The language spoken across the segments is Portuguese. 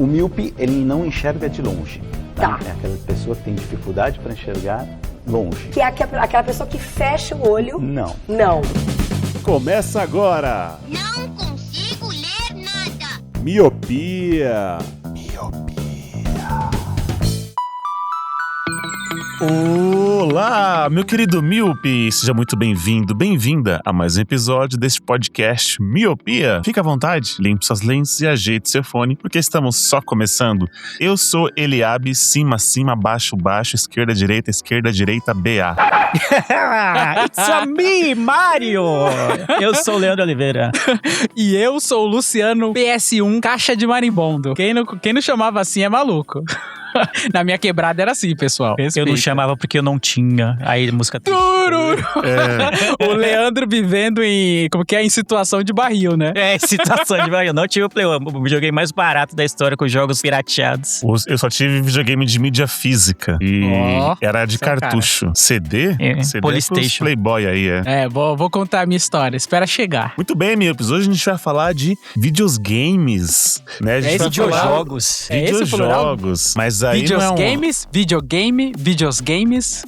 O míope, ele não enxerga de longe. Tá. É aquela pessoa que tem dificuldade para enxergar longe. Que é aquela pessoa que fecha o olho? Não. Não. Começa agora! Não consigo ler nada. Miopia! Olá, meu querido míope! Seja muito bem-vindo, bem-vinda a mais um episódio deste podcast Miopia. Fique à vontade, limpe suas lentes e ajeite seu fone, porque estamos só começando. Eu sou Eliabe, cima, baixo, esquerda, direita, BA. It's a me, Mario! Eu sou o Leandro Oliveira. E eu sou o Luciano PS1 Caixa de Marimbondo. Quem não chamava assim é maluco. Na minha quebrada era assim, pessoal. Respeita. Eu não chamava porque eu não tinha. Aí a música... O Leandro vivendo em... Como que é? Em situação de barril, né? É, situação de barril. Não tive o Play 1, o videogame mais barato da história com jogos pirateados. Eu só tive videogame de mídia física. E era de cartucho. Cara. CD? CD PlayStation. Playboy aí, vou contar a minha história. Espera chegar. Muito bem, míopes. Hoje a gente vai falar de videogames, né? A gente vai videojogos. Videojogos. Mas aí videogames, videogames.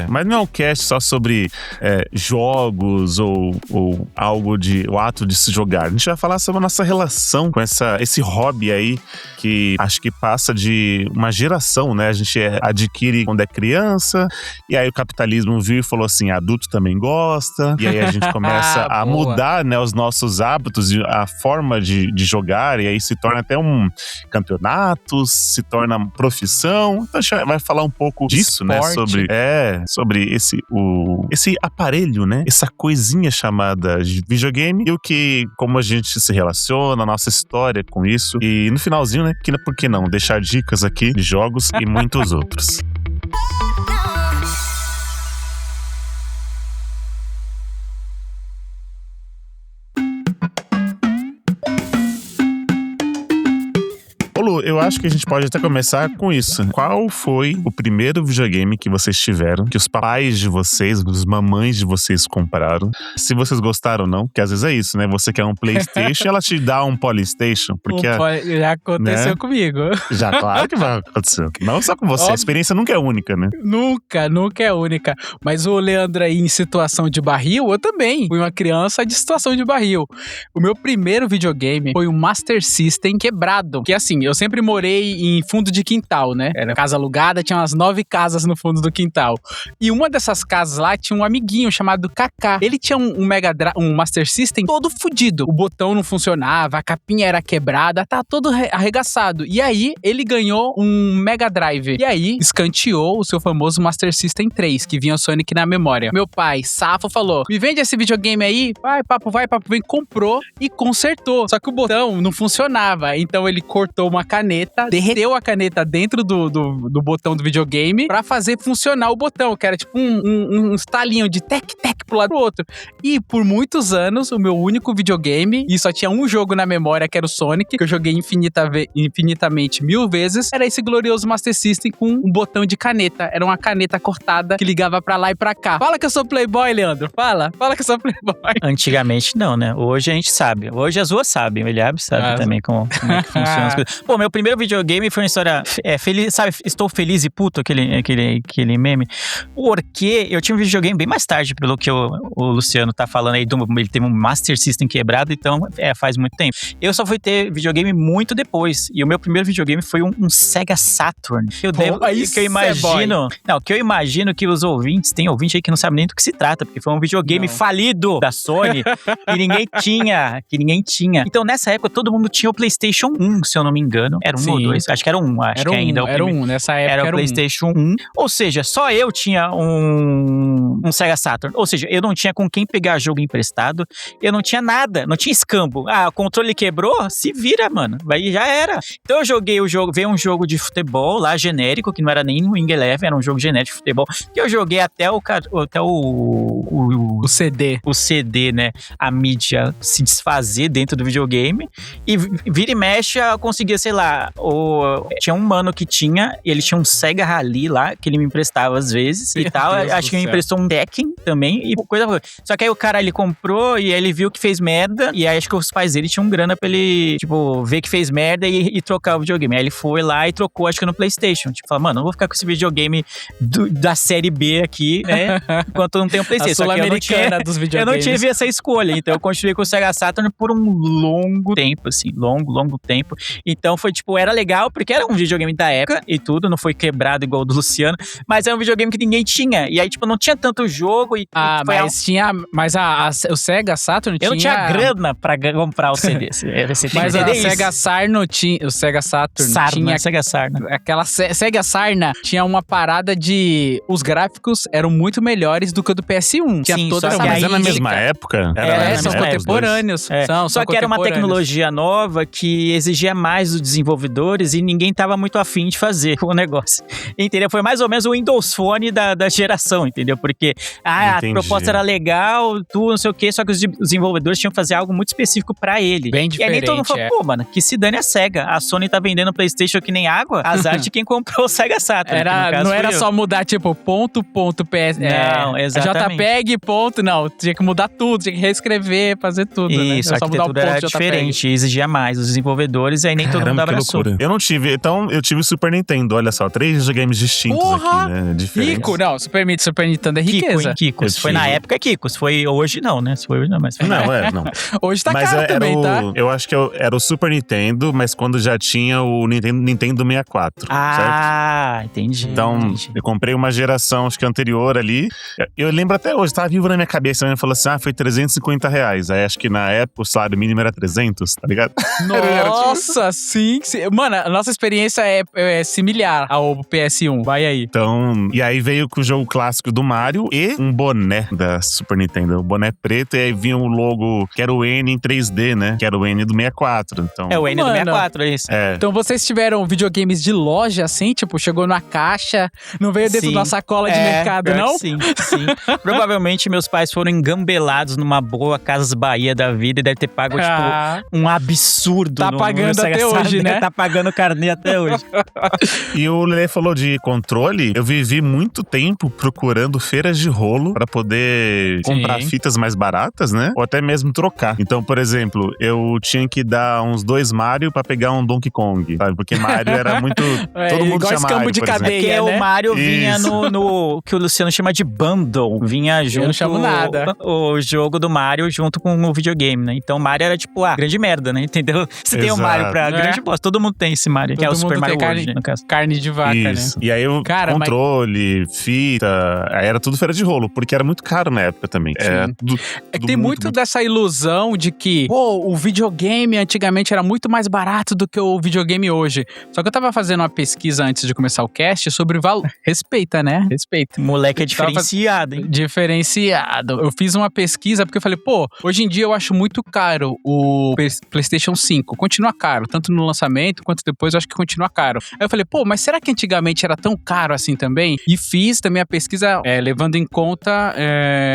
Mas não é um cast só sobre jogos ou algo o ato de se jogar. A gente vai falar sobre a nossa relação com esse hobby aí, que acho que passa de uma geração, né? A gente adquire quando é criança, e aí o capitalismo viu e falou assim, adulto também gosta, e aí a gente começa a mudar, né, os nossos hábitos, a forma de jogar, e aí se torna até um campeonato, se torna profissão. Então a gente vai falar um pouco disso, esporte, né? Sobre esse aparelho, né? Essa coisinha chamada videogame e como a gente se relaciona, a nossa história com isso. E no finalzinho, né? Por que não? Deixar dicas aqui de jogos e muitos outros. Lu, eu acho que a gente pode até começar com isso. Qual foi o primeiro videogame que vocês tiveram, que os papais de vocês, os mamães de vocês compraram? Se vocês gostaram ou não, porque às vezes é isso, né? Você quer um PlayStation, ela te dá um Polystation, porque... Já aconteceu comigo. Já, claro que vai acontecer. Não só com você, a experiência nunca é única, né? Nunca é única. Mas o Leandro aí em situação de barril, eu também fui uma criança de situação de barril. O meu primeiro videogame foi o Master System quebrado, que assim, eu sempre morei em fundo de quintal, né? Era casa alugada, tinha umas 9 casas no fundo do quintal. E uma dessas casas lá tinha um amiguinho chamado Kaká. Ele tinha um Master System todo fudido. O botão não funcionava, a capinha era quebrada, tá todo arregaçado. E aí, ele ganhou um Mega Drive. E aí, escanteou o seu famoso Master System 3, que vinha o Sonic na memória. Meu pai, safo, falou, me vende esse videogame aí? Vai, papo vem. Comprou e consertou. Só que o botão não funcionava. Então, ele cortou uma caneta, derreteu a caneta dentro do botão do videogame pra fazer funcionar o botão, que era tipo um estalinho de tec pro lado pro outro. E por muitos anos, o meu único videogame, e só tinha um jogo na memória, que era o Sonic, que eu joguei infinitamente 1000 vezes, era esse glorioso Master System com um botão de caneta. Era uma caneta cortada que ligava pra lá e pra cá. Fala que eu sou playboy, Leandro. Fala que eu sou playboy. Antigamente não, né? Hoje a gente sabe. Hoje as ruas sabem. O Eliabe sabe também como é que funciona as coisas. Pô, meu primeiro videogame foi uma história feliz, sabe? Estou feliz e puto, aquele meme. Porque eu tinha um videogame bem mais tarde, pelo que o Luciano tá falando aí, ele teve um Master System quebrado, então faz muito tempo. Eu só fui ter videogame muito depois, e o meu primeiro videogame foi um Sega Saturn. Que eu imagino que os ouvintes, tem ouvinte aí que não sabe nem do que se trata, porque foi um videogame falido da Sony, que ninguém tinha. Então nessa época todo mundo tinha o PlayStation 1, se eu não me engano. Era um ou dois? Acho que era um. Era um, nessa época era o PlayStation 1. Ou seja, só eu tinha um Sega Saturn. Ou seja, eu não tinha com quem pegar jogo emprestado. Eu não tinha nada. Não tinha escambo. O controle quebrou? Se vira, mano. Aí já era. Então eu joguei o jogo. Veio um jogo de futebol lá, genérico, que não era nem Wing Eleven, era um jogo genérico de futebol. Que eu joguei até o O CD. o CD, né, a mídia se desfazer dentro do videogame e vira e mexe eu conseguia, sei lá, tinha um mano que ele tinha um Sega Rally lá, que ele me emprestava às vezes e tal, acho que ele me emprestou um Tekken também e coisa. Só que aí o cara, ele comprou e aí ele viu que fez merda e aí acho que os pais dele tinham grana pra ele, tipo, ver que fez merda e trocar o videogame. Aí ele foi lá e trocou, acho que no PlayStation. Tipo, falou, mano, não vou ficar com esse videogame da série B aqui, né, enquanto eu não tenho um PlayStation. A sul-americana dos videogames. Eu não tive essa escolha, então eu continuei com o Sega Saturn por um longo tempo, assim, longo tempo. Então foi, tipo, era legal, porque era um videogame da época e tudo, não foi quebrado igual o do Luciano, mas era um videogame que ninguém tinha. E aí, tipo, não tinha tanto jogo e... o Sega Saturn tinha... Eu não tinha grana pra comprar o CD. Mas o Sega Saturn tinha... Sega Sarna. Aquela Sega Sarna tinha uma parada de... Os gráficos eram muito melhores do que o do PS1. Tinha Sim, toda só essa que Mas aí- é na mesma época? são contemporâneos. Só que era uma tecnologia nova que exigia mais dos desenvolvedores e ninguém tava muito afim de fazer o negócio. Entendeu? Foi mais ou menos o Windows Phone da geração, entendeu? Porque a proposta era legal, tudo, não sei o quê, só que os desenvolvedores tinham que fazer algo muito específico pra ele. Bem E diferente. aí nem todo mundo falou, pô, mano, que se dane a SEGA. A Sony tá vendendo PlayStation que nem água, azar de quem comprou o Sega Saturn. Não era só mudar, tipo, ponto, PS. Não, exatamente. JPEG, ponto, não. Tinha que mudar tudo, tinha que reescrever, fazer tudo. Isso, né? a arquitetura era diferente, exigia mais os desenvolvedores, aí nem todo mundo que abraçou. loucura. Eu não tive, então eu tive o Super Nintendo, olha só, 3 videogames distintos aqui, né? Diferentes. Rico, não, Super Nintendo é riqueza. Kiko. Se foi na época, Kiko. Se foi hoje, não, né? Se foi hoje, não, mas foi Não. Hoje tá Mas caro também, tá? Eu acho que era o Super Nintendo, mas quando já tinha o Nintendo 64, certo? Entendi. Então, eu comprei uma geração, acho que anterior ali. Eu lembro até hoje, tava vivo na minha cabeça. Minha mãe falou assim, foi R$350. Aí acho que na época o salário mínimo era 300, tá ligado? Nossa, sim. Mano, a nossa experiência é similar ao PS1. Vai aí. Então, e aí veio com o jogo clássico do Mario e um boné da Super Nintendo. O boné preto, e aí vinha o logo, que era o N em 3D, né? Que era o N do 64. Então, É o N do 64, é isso. Então vocês tiveram videogames de loja, assim? Tipo, chegou na caixa, não veio dentro da sacola de mercado, não? Sim. Provavelmente meus pais foram engambelados numa boa Casas Bahia da vida e deve ter pago, tipo, um absurdo. Tá pagando até hoje, né? Tá pagando carnê até hoje. E o Lelê falou de controle. Eu vivi muito tempo procurando feiras de rolo pra poder comprar fitas mais baratas, né? Ou até mesmo trocar. Então, por exemplo, eu tinha que dar uns 2 Mario pra pegar um Donkey Kong, sabe? Porque Mario era muito... todo mundo igual chama escambo Mario, de por exemplo. cadeia, Porque né? o Mario vinha no que o Luciano chama de bundle. Vinha junto... Eu não chamo nada. O jogo do Mario junto com o videogame, né? Então o Mario era tipo, grande merda, né? Entendeu? Você tem o Mario pra grande bosta. Todo mundo tem esse Mario, que é o Super Mario World, né, no caso. Carne de vaca, Isso. né? E aí o controle, fita, aí era tudo feira de rolo, porque era muito caro na época também. É que tem muito dessa ilusão de que, o videogame antigamente era muito mais barato do que o videogame hoje. Só que eu tava fazendo uma pesquisa antes de começar o cast sobre valor. Respeita, né? Respeita. Moleque é diferenciado, hein? Diferenciado. Eu fiz uma pesquisa porque eu falei, hoje em dia eu acho muito caro o PlayStation 5. Continua caro, tanto no lançamento quanto depois eu acho que continua caro. Aí eu falei, mas será que antigamente era tão caro assim também? E fiz também a pesquisa levando em conta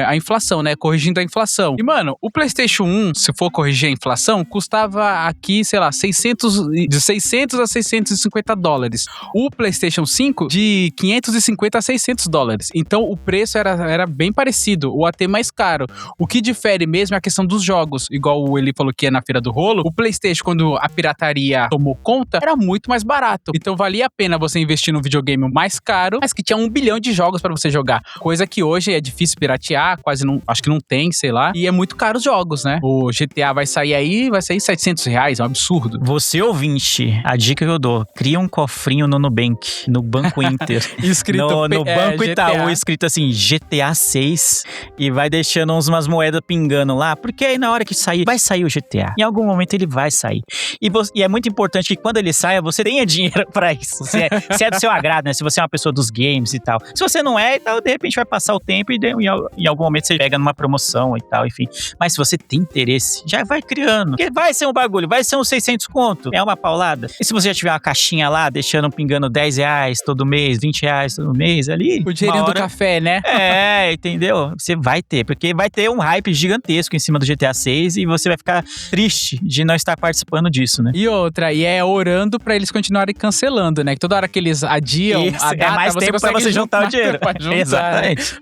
a inflação, né? Corrigindo a inflação. E, mano, o PlayStation 1, se for corrigir a inflação, custava aqui, sei lá, de 600 a 650 dólares. O PlayStation 5, de 550 a 600 dólares. Então, o preço era bem parecido, ou até mais caro. O que difere mesmo é a questão dos jogos. Igual o Eli falou que é na Feira do Rolo, o PlayStation, quando a pirataria tomou conta, era muito mais barato. Então, valia a pena você investir num videogame mais caro, mas que tinha 1 bilhão de jogos pra você jogar. Coisa que hoje é difícil piratear, quase não, acho que não tem, sei lá. E é muito caro os jogos, né? O GTA vai sair R$700, é um absurdo. Você, ouvinte, a dica que eu dou, cria um cofrinho no Nubank, no Banco Inter. Escrito no Banco GTA. Itaú, escrito assim, GTA 6, e vai deixando umas moedas pingando lá, porque aí na hora que sair, vai sair o GTA. Em algum momento ele vai sair. E é muito importante que quando ele saia, você tenha dinheiro pra isso. Se é do seu agrado, né? Se você é uma pessoa dos games e tal. Se você não é, então de repente vai passar o tempo e em algum momento você pega numa promoção e tal, enfim. Mas se você tem interesse, já vai criando. Porque vai ser um bagulho, vai ser uns 600 conto. É uma paulada. E se você já tiver uma caixinha lá, deixando pingando R$10 todo mês, R$20 todo mês ali. O dinheirinho do café, né? Entendeu? Você Vai ter, porque vai ter um hype gigantesco em cima do GTA 6 e você vai ficar triste de não estar participando disso, né? E outra, orando pra eles continuarem cancelando, né? Que toda hora que eles adiam Isso, a data, é mais tempo pra você juntar o dinheiro. Exatamente.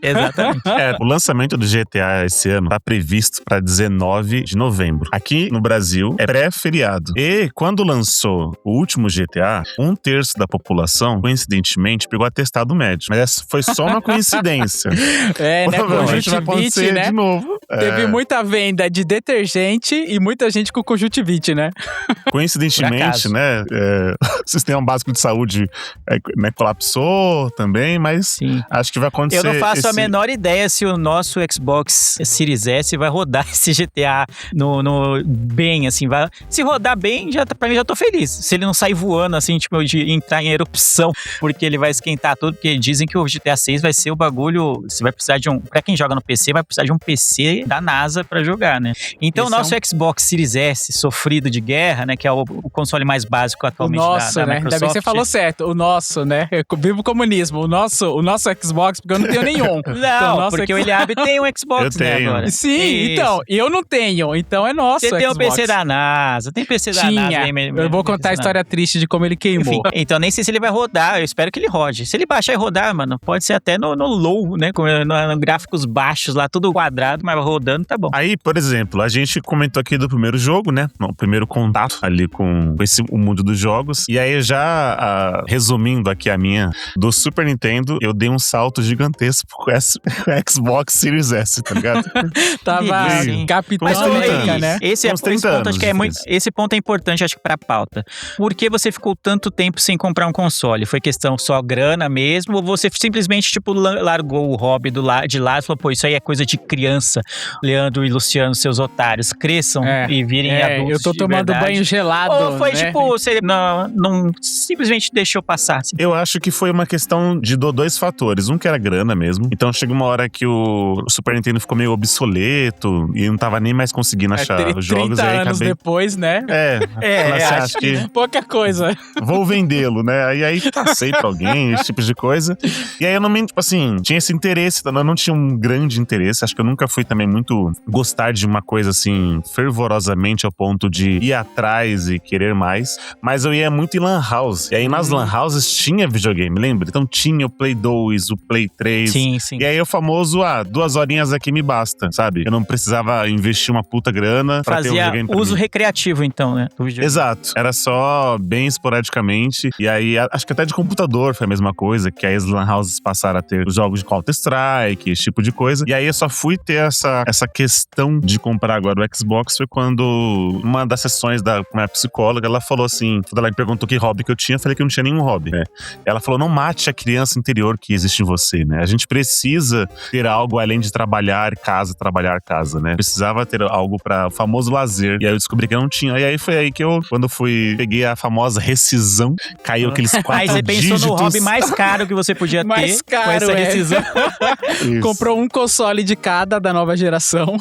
O lançamento do GTA esse ano tá previsto pra 19 de novembro. Aqui no Brasil é pré-feriado. E quando lançou o último GTA, 1/3 da população, coincidentemente, pegou atestado médico. Mas essa foi só uma coincidência. Né? Provavelmente vai acontecer né? de novo. Teve muita venda de detergente e muita gente com conjuntivite, né? Coincidentemente, né? O sistema básico de saúde né, colapsou também, mas Sim. acho que vai acontecer. Eu não faço a menor ideia se o nosso Xbox Series S vai rodar esse GTA no bem, assim. Se rodar bem, pra mim já tô feliz. Se ele não sair voando, assim, tipo, de entrar em erupção, porque ele vai esquentar tudo, porque dizem que o GTA 6 vai ser o bagulho, você vai precisar de pra quem joga no PC, vai precisar de um PC da NASA pra jogar, né? Então o nosso Xbox Series S, sofrido de guerra, né, que é o console mais básico atualmente da Microsoft. Ainda bem que você falou certo, o nosso, né? Viva o comunismo, o nosso Xbox, porque eu não tenho nenhum. Não, porque o Eliabe tem um Xbox, eu tenho. Né, agora. Sim, Isso. então, eu não tenho, então é nosso Você tem Xbox. o PC da NASA, tem PC da NASA. Eu vou contar a história triste de como ele queimou. Enfim, então nem sei se ele vai rodar, eu espero que ele rode. Se ele baixar e rodar, mano, pode ser até no low, né, no gráficos baixos lá, tudo quadrado, mas rodando tá bom. Aí, por exemplo, a gente comentou aqui do primeiro jogo, né, o primeiro contato ali com o mundo dos jogos, e aí já resumindo aqui a minha, do Super Nintendo, eu dei um salto gigantesco com o Xbox Series S, tá ligado? Tava Capitão América, né? Esse ponto, acho que esse ponto é importante, acho que pra pauta. Por que você ficou tanto tempo sem comprar um console? Foi questão só grana mesmo? Ou você simplesmente, tipo, largou o hobby de lado e falou, pô, isso aí é coisa de criança. Leandro e Luciano, seus otários, cresçam e virem adultos. Eu tô tomando banho gelado. Ou foi, né? tipo, você não simplesmente deixou passar? Assim. Eu acho que foi uma questão de dois fatores. Um que era grana mesmo. Então chegou uma hora que o Super Nintendo ficou meio obsoleto e não tava nem mais conseguindo achar os jogos. 30 aí anos acabei... depois, né? Acho que pouca coisa. Vou vendê-lo, né? E aí passei pra alguém, esse tipo de coisa. E aí eu não me, tipo assim, tinha esse interesse, eu não tinha um grande interesse. Acho que eu nunca fui também muito gostar de uma coisa assim, fervorosamente ao ponto de ir atrás e querer mais. Mas eu ia muito em lan house. E aí nas lan houses tinha videogame, lembra? Então tinha o Play 2, o Play 3. Sim. E aí o famoso, 2 horinhas aqui me basta, sabe? Eu não precisava investir uma puta grana pra ter um videogame pra uso mim. recreativo, então, né? Do videogame. Exato. Era só bem esporadicamente. E aí, acho que até de computador foi a mesma coisa, que aí as lan houses passaram a ter os jogos de Counter-Strike, esse tipo de coisa. E aí eu só fui ter essa questão de comprar agora o Xbox foi quando uma das sessões da minha psicóloga, ela falou assim, quando ela me perguntou que hobby que eu tinha, eu falei que eu não tinha nenhum hobby, né? Ela falou, não mate a criança interior que existe em você, né? A gente precisa ter algo além de trabalhar casa, né? Precisava ter algo pra o famoso lazer. E aí eu descobri que eu não tinha. E aí foi aí que eu, quando peguei a famosa rescisão, caiu aqueles 4 Aí você pensou dígitos. no hobby mais caro que você podia ter Mais caro, com essa rescisão. Comprou um console de cada da nova geração.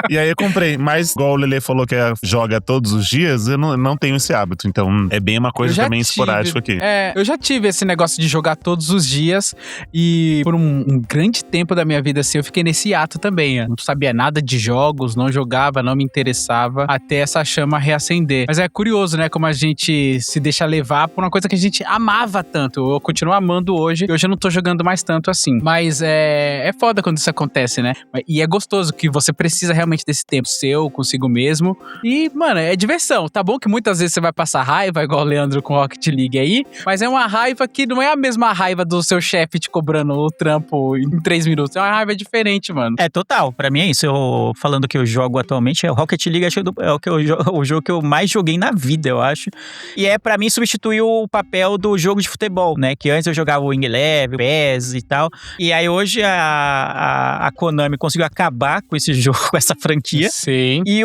E aí eu comprei. Mas, igual o Lelê falou que joga todos os dias, eu não tenho esse hábito. Então, é bem uma coisa também esporádica aqui. Eu já tive esse negócio de jogar todos os dias. E por um grande tempo da minha vida, assim, eu fiquei nesse hiato também. Eu não sabia nada de jogos, não jogava, não me interessava, até essa chama reacender. Mas é curioso, né? Como a gente se deixa levar por uma coisa que a gente amava tanto. Eu continuo amando hoje, e hoje eu não tô jogando mais tanto assim. Mas é foda quando isso acontece, né? E é gostoso que você precisa realmente desse tempo seu, consigo mesmo. E, mano, é diversão. Tá bom que muitas vezes você vai passar raiva, igual o Leandro com Rocket League aí, mas é uma raiva que não é a mesma raiva do seu chefe te cobrando o trampo em 3 minutos. É uma raiva diferente, mano. É total, pra mim é isso. Eu falando que eu jogo atualmente, o Rocket League acho que é o jogo que eu mais joguei na vida, eu acho. E pra mim substituiu o papel do jogo de futebol, né? Que antes eu jogava o Wing Eleven, o PES e tal. E aí hoje a Konami conseguiu acabar com esse jogo, com essa franquia. Sim. E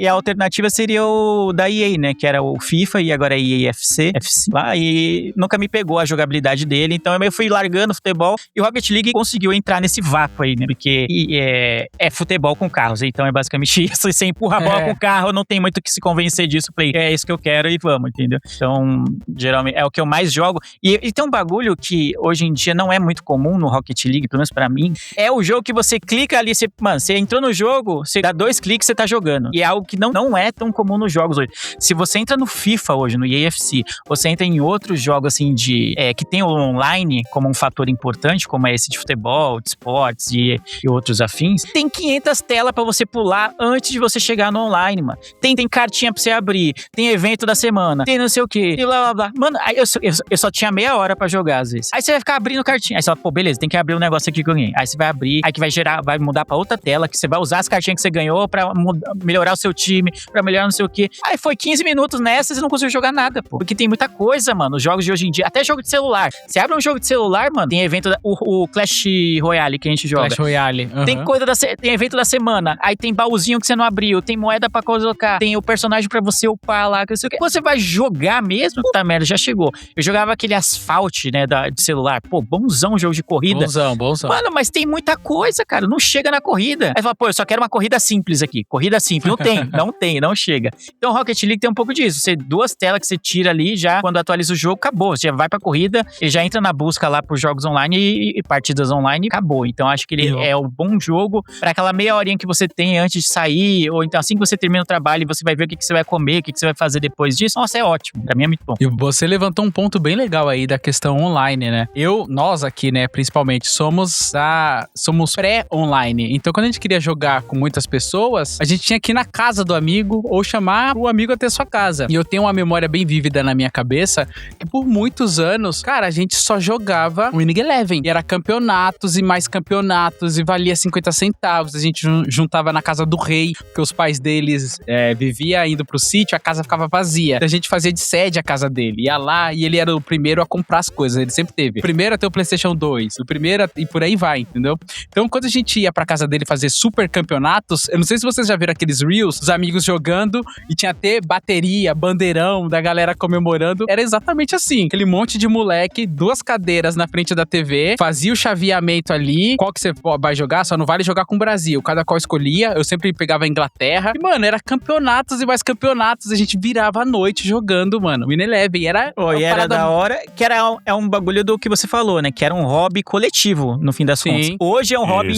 a alternativa seria o da EA, né? Que era o FIFA e agora é EA FC lá. E nunca me pegou a jogabilidade dele. Então eu fui largando o futebol. E o Rocket League conseguiu entrar nesse vácuo aí, né? Porque é futebol com carros. Então é basicamente isso. E você empurra a bola com o carro, não tem muito o que se convencer disso. Falei, é isso que eu quero e vamos, entendeu? Então, geralmente, é o que eu mais jogo. E tem um bagulho que hoje em dia não é muito comum no Rocket League, pelo menos pra mim, é o jogo que você clica ali, você entrou no jogo, você dá 2 cliques, você tá jogando. E é algo que não é tão comum nos jogos hoje. Se você entra no FIFA hoje, no EAFC, você entra em outros jogos assim que tem o online como um fator importante, como é esse de futebol, de esportes e outros afins, tem 500 telas pra você pular antes de você chegar no online, mano. Tem cartinha pra você abrir, tem evento da semana, tem não sei o que, e blá blá blá. Mano, aí eu só tinha meia hora pra jogar às vezes. Aí você vai ficar abrindo cartinha. Aí você fala, pô, beleza, tem que abrir um negócio aqui que eu ganhei. Aí você vai abrir, aí que vai mudar pra outra tela, que você vai usar as cartinhas que você ganhou pra melhorar o seu time, pra melhorar não sei o que. Aí foi 15 minutos nessa e você não conseguiu jogar nada, pô. Porque tem muita coisa, mano, os jogos de hoje em dia, até jogo de celular. Você abre um jogo de celular, mano, tem evento, o Clash Royale que a gente joga. Clash Royale. Tem tem evento da semana, aí tem baúzinho que você não abriu, tem moeda pra colocar, tem o personagem pra você upar lá, que não sei o que. Você vai jogar mesmo? Puta merda, já chegou. Eu jogava aquele Asphalt, né, de celular. Pô, bonzão jogo de corrida. Bonzão. Mano, mas tem muita coisa, cara. Não chega na corrida. Aí fala, pô, eu só quero uma corrida simples aqui. Corrida simples. Não chega. Então Rocket League tem um pouco disso. Você 2 telas que você tira ali, já quando atualiza o jogo, acabou. Você já vai pra corrida, ele já entra na busca lá por jogos online e partidas online, acabou. Então acho que ele é um bom jogo pra aquela meia horinha que você tem antes de sair, ou então assim que você termina o trabalho e você vai ver o que você vai comer, o que você vai fazer depois disso. Nossa, é ótimo. Pra mim é muito bom. E você levantou um ponto bem legal aí da questão online, né? Nós aqui, né, principalmente, somos pré-online. Então, quando a gente queria jogar com muitas pessoas, a gente tinha que ir na casa do amigo ou chamar o amigo até sua casa. E eu tenho uma memória bem vívida na minha cabeça que por muitos anos, cara, a gente só jogava Winning Eleven. E era campeonatos e mais campeonatos e valia 50 centavos. A gente juntava na casa do rei, porque os pais deles viviam indo pro sítio, a casa ficava vazia. Então, a gente fazia de sede a casa dele. Ia lá e ele era o primeiro a comprar as coisas. Ele sempre teve. O primeiro a ter o PlayStation 2. O primeiro e por aí vai, entendeu? Então, quando a gente ia pra casa dele fazer super campeonatos, eu não sei se vocês já viram aqueles reels, os amigos jogando e tinha até bateria, bandeirão da galera comemorando. Era exatamente assim. Aquele monte de moleque, 2 cadeiras na frente da TV, fazia o chaveamento ali. Qual que você vai jogar? Só não vale jogar com o Brasil. Cada qual escolhia. Eu sempre pegava a Inglaterra. E, mano, era campeonatos e mais campeonatos. A gente virava a noite jogando, mano. Winning Eleven. E era da hora, que é um bagulho do que você falou, né? Que era um hobby coletivo, no fim das contas. Hoje é um hobby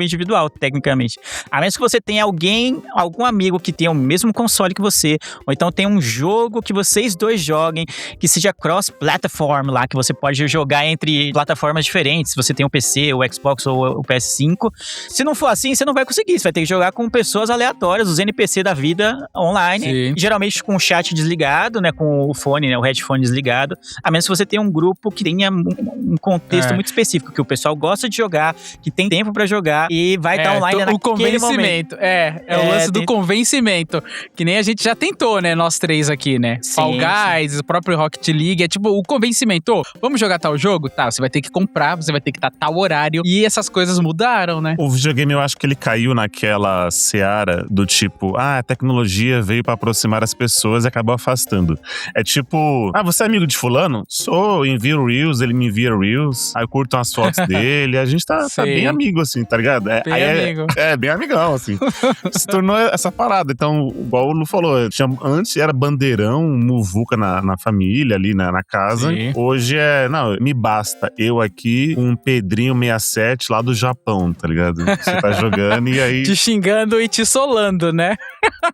individual, tecnicamente. A menos que você tenha algum amigo que tenha o mesmo console que você, ou então tem um jogo que vocês dois joguem, que seja cross-platform lá, que você pode jogar entre plataformas diferentes. Se você tem o PC, o Xbox ou o PS5. Se não for assim, você não vai conseguir. Você vai ter que jogar com pessoas aleatórias, os NPC da vida online. Geralmente com o chat desligado, né? Com o fone, né? O headphone desligado. A menos que você tenha um grupo que tenha um contexto muito específico, que o pessoal gosta de jogar, que tem tempo pra jogar e vai estar online naquele convencimento. momento. O lance do convencimento. Que nem a gente já tentou, né? Nós 3 aqui, né? Fall Guys, o próprio Rocket League. É tipo o convencimento. Vamos jogar tal jogo? Tá, você vai ter que comprar, você vai ter que estar tal horário. E essas coisas mudaram, né? O videogame, eu acho que ele caiu naquela seara do tipo, a tecnologia veio pra aproximar as pessoas e acabou afastando. É tipo, você é amigo de fulano? Sou, envio Reels, ele me envia Reels, aí eu curto umas fotos dele, a gente tá bem amigo, assim, tá ligado? Amigo. Bem amigão, assim. Se tornou essa parada. Então, igual o Lu falou, antes era bandeirão, muvuca na família, ali na casa. Sim. Hoje me basta eu aqui com um Pedrinho 67 lá do Japão, tá ligado? Você tá jogando e aí... Te xingando e te solando, né?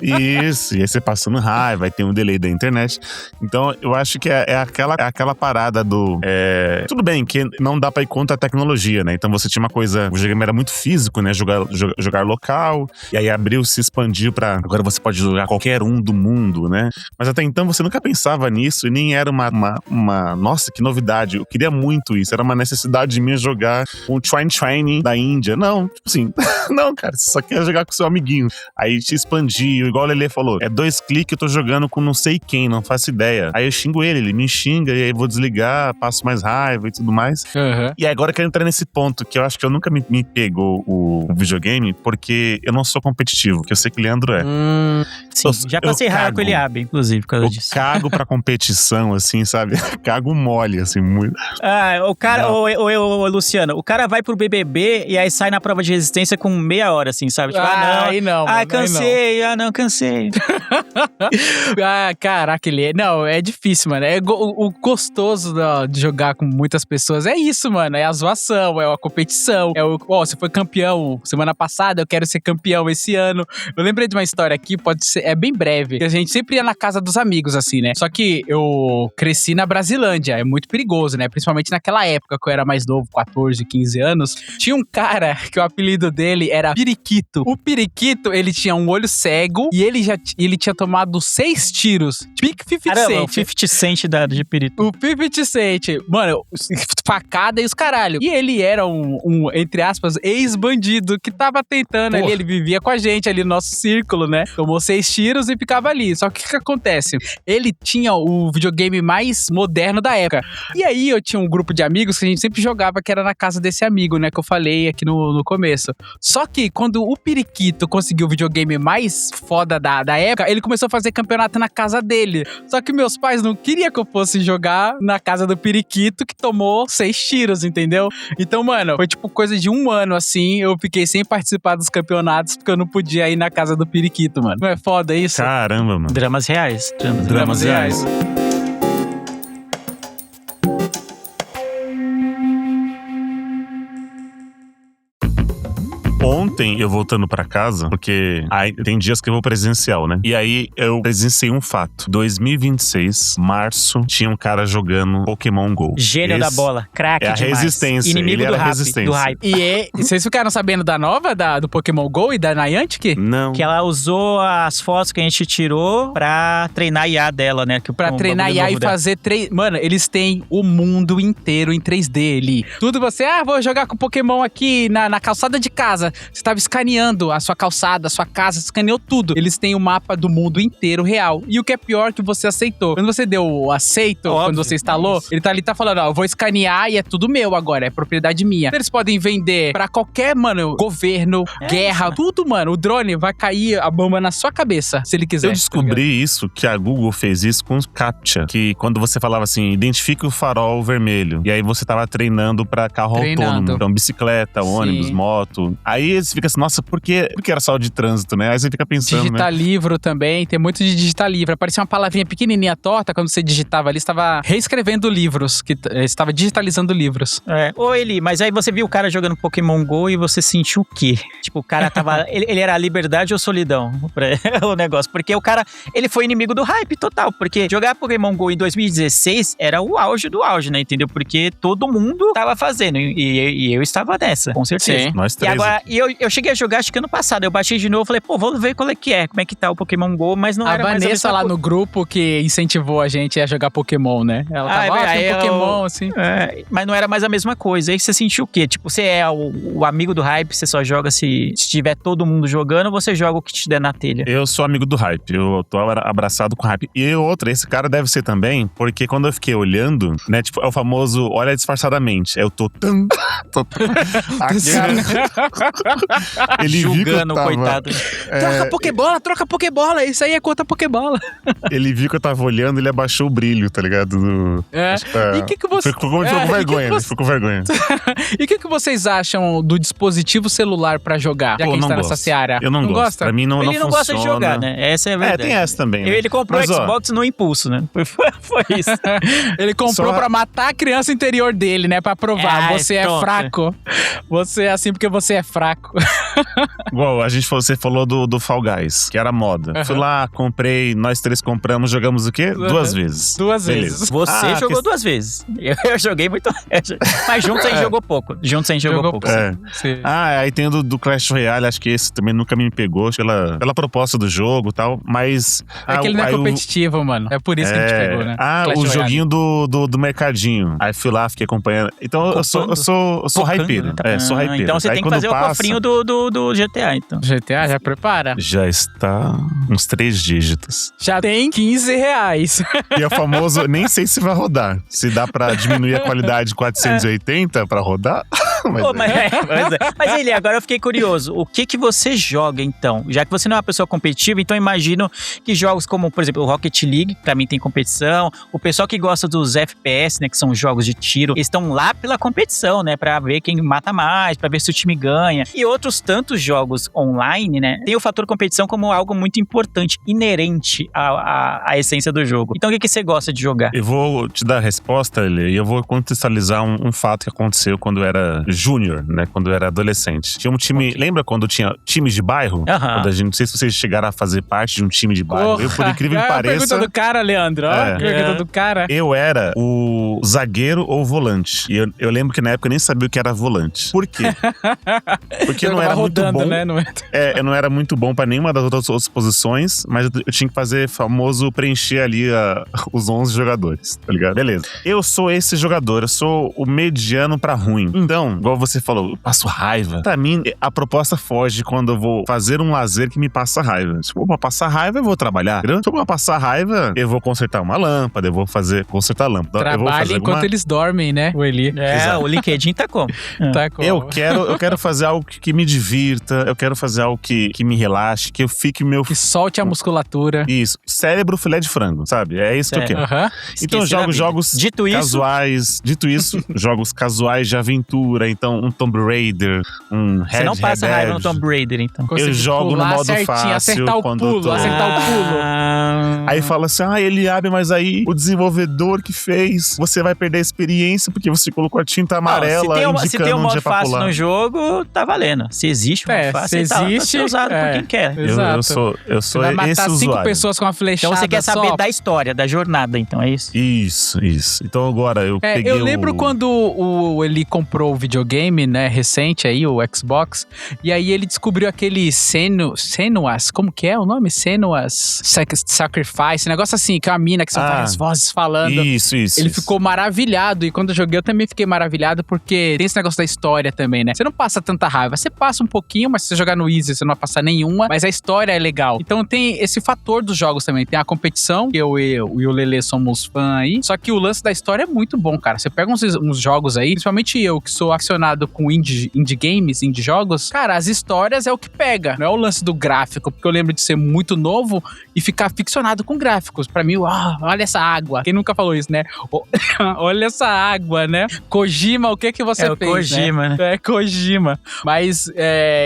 Isso, e aí você passando raiva, aí tem um delay da internet. Então, eu acho que é aquela parada do... Tudo bem que não dá pra ir contra a tecnologia, né? Então você tinha uma coisa... O videogame era muito físico, né? Jogar local, e aí abriu, se expandiu pra... Agora você pode jogar qualquer um do mundo, né? Mas até então você nunca pensava nisso e nem era uma... Nossa, que novidade. Eu queria muito isso. Era uma necessidade minha jogar um Training da Índia. Não, tipo assim... Não, cara, você só quer jogar com seu amiguinho. Aí te expandiu, igual o Lelê falou. 2 cliques, eu tô jogando com não sei quem, não faço ideia. Aí eu xingo ele me xinga, e aí eu vou desligar, passo mais raiva e tudo mais. E aí agora eu quero entrar nesse ponto, que eu acho que eu nunca me pegou o videogame, porque eu não sou competitivo, que eu sei que o Leandro é. Sim, já passei raiva com ele abre, inclusive, por causa disso. Eu cago pra competição, assim, sabe? Cago mole, assim, muito. O cara, Luciano, o cara vai pro BBB e aí sai na prova de resistência com meia hora, assim, sabe? Tipo, cansei, cansei. Caraca, é difícil, mano. O gostoso de jogar com muitas pessoas é isso, mano. É a motivação, é uma competição, você foi campeão semana passada, eu quero ser campeão esse ano. Eu lembrei de uma história aqui, pode ser, é bem breve, que a gente sempre ia na casa dos amigos, assim, né? Só que eu cresci na Brasilândia, é muito perigoso, né? Principalmente naquela época que eu era mais novo, 14, 15 anos. Tinha um cara que o apelido dele era Periquito. O Periquito, ele tinha um olho cego e ele tinha tomado 6 tiros. Pique 50 Caramba, Cent. o 50 Cent de perito. O 50 Cent. Mano, facada e os caralho. E ele era um entre aspas, ex-bandido que tava tentando ali, ele vivia com a gente ali no nosso círculo, né? Tomou 6 tiros e ficava ali. Só que o que acontece? Ele tinha o videogame mais moderno da época. E aí eu tinha um grupo de amigos que a gente sempre jogava, que era na casa desse amigo, né? Que eu falei aqui no começo. Só que quando o Periquito conseguiu o videogame mais foda da época, ele começou a fazer campeonato na casa dele. Só que meus pais não queriam que eu fosse jogar na casa do Periquito, que tomou 6 tiros, entendeu? Então, mano, foi tipo coisa de 1 ano, assim, eu fiquei sem participar dos campeonatos, porque eu não podia ir na casa do Periquito, mano. Não é foda isso? Caramba, mano. Dramas reais. Dramas reais. Ontem, eu voltando pra casa, porque aí tem dias que eu vou presencial, né? E aí, eu presenciei um fato. 2026, março, tinha um cara jogando Pokémon GO. Gênio da bola, craque É a demais. resistência. Inimigo Ele do era hype, resistência. do hype. E vocês ficaram sabendo da nova, do Pokémon GO e da Niantic? Não. Que ela usou as fotos que a gente tirou pra treinar a IA dela, né? Pra treinar IA e fazer... Mano, eles têm o mundo inteiro em 3D ali. Tudo você... vou jogar com Pokémon aqui na calçada de casa. Você tava escaneando a sua calçada, a sua casa, escaneou tudo. Eles têm o mapa do mundo inteiro real. E o que é pior que você aceitou. Quando você deu o aceito, quando você instalou, ele tá falando, eu vou escanear e é tudo meu agora, é propriedade minha. Eles podem vender pra qualquer, mano, governo, guerra, tudo, mano. O drone vai cair a bomba na sua cabeça, se ele quiser. Eu descobri isso, que a Google fez isso com os CAPTCHA, que quando você falava assim, identifique o farol vermelho, e aí você tava treinando pra carro autônomo, então bicicleta, ônibus, moto. Aí eles ficam assim, nossa, por que era só de trânsito, né? Aí você fica pensando, digitar livro também, tem muito de digitar livro. Aparecia uma palavrinha pequenininha torta, quando você digitava ali, estava reescrevendo livros, estava digitalizando livros. Ô Eli, mas aí você viu o cara jogando Pokémon GO e você sentiu o quê? Tipo, o cara tava... ele era liberdade ou solidão? O negócio. Porque o cara, ele foi inimigo do hype total. Porque jogar Pokémon GO em 2016 era o auge do auge, né? Entendeu? Porque todo mundo tava fazendo. E eu estava nessa, com certeza. Sim. Nós três. E agora, eu cheguei a jogar, acho que ano passado. Eu baixei de novo, falei, vou ver qual é que é, como é que tá o Pokémon GO, mas não era mais a Vanessa lá no grupo que incentivou a gente a jogar Pokémon, né? Ela tava, tem Pokémon, assim. Mas não era mais a mesma coisa. Aí você sentiu o quê? Tipo, você é o amigo do hype, você só joga se tiver todo mundo jogando, ou você joga o que te der na telha? Eu sou amigo do hype, eu tô abraçado com o hype. E esse cara deve ser também, porque quando eu fiquei olhando, né, tipo, é o famoso olha disfarçadamente. Eu tô ele julgando, coitado. Troca Pokébola, isso aí é contra Pokébola. Ele viu que eu tava olhando, ele abaixou o brilho, tá ligado? E o que você... Ficou com vergonha, né? Ficou com vergonha. E o que vocês acham do dispositivo celular pra jogar? Já que a gente tá nessa seara. Eu não gosto. Pra mim não ele funciona. Não gosta de jogar, né? Essa é a verdade. Tem essa também. Né? Ele comprou o Xbox no impulso, né? Foi isso. Ele comprou pra matar a criança interior dele, né? Pra provar. Você é fraco. Você é assim porque você é fraco. Igual, você falou do Fall Guys, que era moda. Fui lá, comprei, nós três compramos, jogamos o quê? 2 vezes. 2 vezes. Você jogou 2 vezes. Eu joguei muito. Mas juntos a gente jogou pouco. Juntos a gente jogou pouco. Sim. Aí tem o do Clash Royale, acho que esse também nunca me pegou, pela proposta do jogo e tal, mas... É que ele não é competitivo, mano. É por isso que a gente pegou, né? Clash Royale. Joguinho do mercadinho. Aí fui lá, fiquei acompanhando. Então eu sou hypeiro. Sou hypeiro. Então você tem que fazer o cofrinho do GTA, então. GTA, já prepara? Já está uns 3 dígitos. Já tem R$15. E é o famoso, nem sei se vai rodar. Se dá pra diminuir a qualidade de 480 pra rodar. Mas ele, agora eu fiquei curioso. O que você joga, então? Já que você não é uma pessoa competitiva, então eu imagino que jogos como, por exemplo, o Rocket League, pra mim tem competição. O pessoal que gosta dos FPS, né, que são jogos de tiro, eles estão lá pela competição, né, pra ver quem mata mais, pra ver se o time ganha. E outros tantos jogos online, né, tem o fator competição como algo muito importante, inerente à essência do jogo. Então o que você gosta de jogar? Eu vou te dar a resposta, Eli, e eu vou contextualizar um fato que aconteceu quando eu era júnior, né, quando eu era adolescente. Tinha um time, lembra quando tinha times de bairro? Quando a gente, não sei se vocês chegaram a fazer parte de um time de bairro. Eu, por incrível que pareça... Pergunta do cara, Leandro. Pergunta do cara. Eu era o zagueiro ou volante. E eu lembro que na época eu nem sabia o que era volante. Por quê? Porque eu não era muito bom. Né? Eu não era muito bom pra nenhuma das outras posições, mas eu tinha que fazer famoso preencher ali os 11 jogadores, tá ligado? Beleza. Eu sou esse jogador, eu sou o mediano pra ruim. Então, igual você falou, eu passo raiva. Pra mim, a proposta foge quando eu vou fazer um lazer que me passa raiva. Se for pra passar raiva, eu vou trabalhar. Se for pra passar raiva, eu vou consertar uma lâmpada, eu vou consertar a lâmpada. Trabalha enquanto eles dormem, né, o Eli? Exato. O LinkedIn tá como? Tá como? Eu quero fazer algo que me divirta, eu quero fazer algo que me relaxe, que eu fique Que solte a musculatura. Isso. Cérebro filé de frango, sabe? É isso que eu quero. Então eu jogo jogos casuais. Dito isso, jogos casuais de aventura. Então, um Tomb Raider, um Red Dead. Você não passa raiva no Tomb Raider, então. Eu jogo no modo fácil. Acertar o pulo. Aí fala assim, ele abre, mas aí o desenvolvedor que fez, você vai perder a experiência porque você colocou a tinta amarela se tem um modo fácil no jogo, tá valendo. Se existe um modo fácil, tá ser usado por quem quer. Eu sou você vai matar esse 5 usuário. pessoas com uma flechada. Então você quer saber da história, da jornada, então é isso? Isso. Então agora eu peguei eu lembro quando ele comprou o videogame, né, recente aí, o Xbox, e aí ele descobriu aquele Senua's, como que é o nome? Senua's Sacrifice, negócio assim, que é uma mina que são várias vozes falando. Isso. Ele ficou maravilhado, e quando eu joguei eu também fiquei maravilhado, porque tem esse negócio da história também, né? Você não passa tanta raiva, você passa um pouquinho, mas se você jogar no Easy você não vai passar nenhuma, mas a história é legal. Então tem esse fator dos jogos também, tem a competição, que eu e o Lelê somos fã aí, só que o lance da história é muito bom, cara. Você pega uns jogos aí, principalmente eu, que sou aficionado com indie games, indie jogos, cara, as histórias é o que pega, não é o lance do gráfico, porque eu lembro de ser muito novo e ficar ficcionado com gráficos. Pra mim, olha essa água. Quem nunca falou isso, né? Olha essa água, né? Kojima, o que você fez, Kojima, né? É Kojima. Mas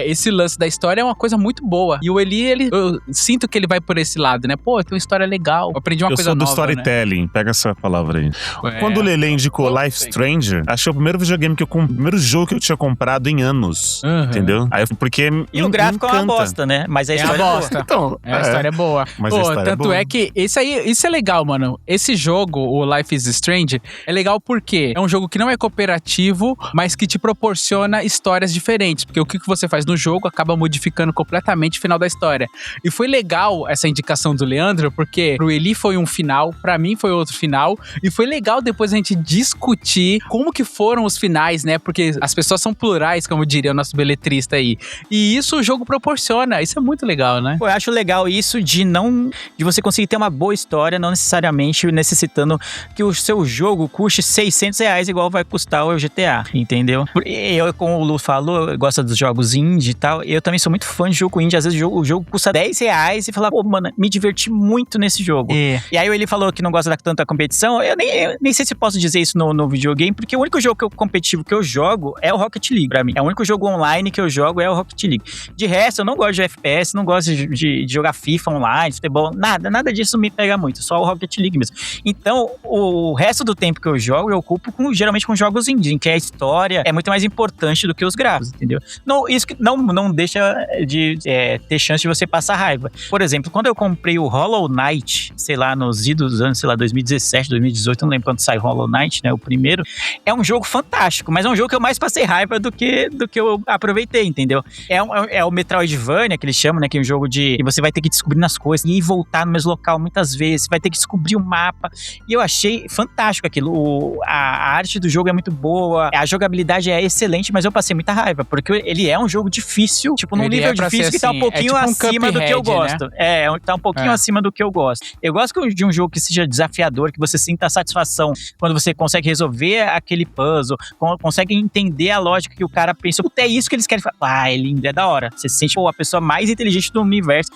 esse lance da história é uma coisa muito boa. E o Eli, eu sinto que ele vai por esse lado, né? Pô, tem uma história legal. Eu aprendi uma coisa nova, Eu sou do storytelling, né? Pega essa palavra aí. Quando o Lelê indicou Life Stranger, achei o primeiro videogame primeiro jogo que eu tinha comprado em anos. Entendeu? Aí, porque e o gráfico é uma bosta, né? Mas a história é bosta. Então, a história é boa. Mas a história tanto é boa. Que isso é legal, mano. Esse jogo, o Life is Strange, é legal porque é um jogo que não é cooperativo, mas que te proporciona histórias diferentes. Porque o que você faz no jogo acaba modificando completamente o final da história. E foi legal essa indicação do Leandro, porque pro Eli foi um final, pra mim foi outro final, e foi legal depois a gente discutir como que foram os finais, né? Porque as pessoas são plurais, como diria o nosso beletrista aí. E isso o jogo proporciona. Isso é muito legal, né? Pô, eu acho legal isso de você conseguir ter uma boa história, não necessariamente necessitando que o seu jogo custe R$600 igual vai custar o GTA, entendeu? Eu, como o Lu falou, eu gosto dos jogos indie e tal, eu também sou muito fã de jogo indie. Às vezes o jogo custa R$10 e fala, pô, mano, me diverti muito nesse jogo. E aí ele falou que não gosta da tanta competição, eu nem sei se posso dizer isso no videogame, porque o único jogo competitivo que eu jogo é o Rocket League, pra mim. É o único jogo online que eu jogo é o Rocket League. De resto, eu não gosto de FPS, não gosto de jogar FIFA online, futebol, nada disso me pega muito, só o Rocket League mesmo. Então, o resto do tempo que eu jogo, eu ocupo geralmente com jogos indie, em que a história é muito mais importante do que os gráficos, entendeu? Não, isso que não deixa de ter chance de você passar raiva. Por exemplo, quando eu comprei o Hollow Knight, sei lá, nos idos anos, sei lá, 2017, 2018, não lembro quando sai Hollow Knight, né, o primeiro, é um jogo fantástico, mas é um jogo que eu mais passei raiva do que eu aproveitei, entendeu? É o Metroidvania, que eles chamam, né, que é um jogo que você vai ter que descobrir as coisas e voltar no mesmo deslocar muitas vezes, você vai ter que descobrir o mapa. E eu achei fantástico aquilo. A arte do jogo é muito boa, a jogabilidade é excelente, mas eu passei muita raiva, porque ele é um jogo difícil, tipo, num nível difícil que tá um pouquinho acima do que eu gosto. Né? Tá um pouquinho acima do que eu gosto. Eu gosto de um jogo que seja desafiador, que você sinta a satisfação quando você consegue resolver aquele puzzle, consegue entender a lógica que o cara pensou. É isso que eles querem falar. É lindo, é da hora. Você se sente a pessoa mais inteligente do universo.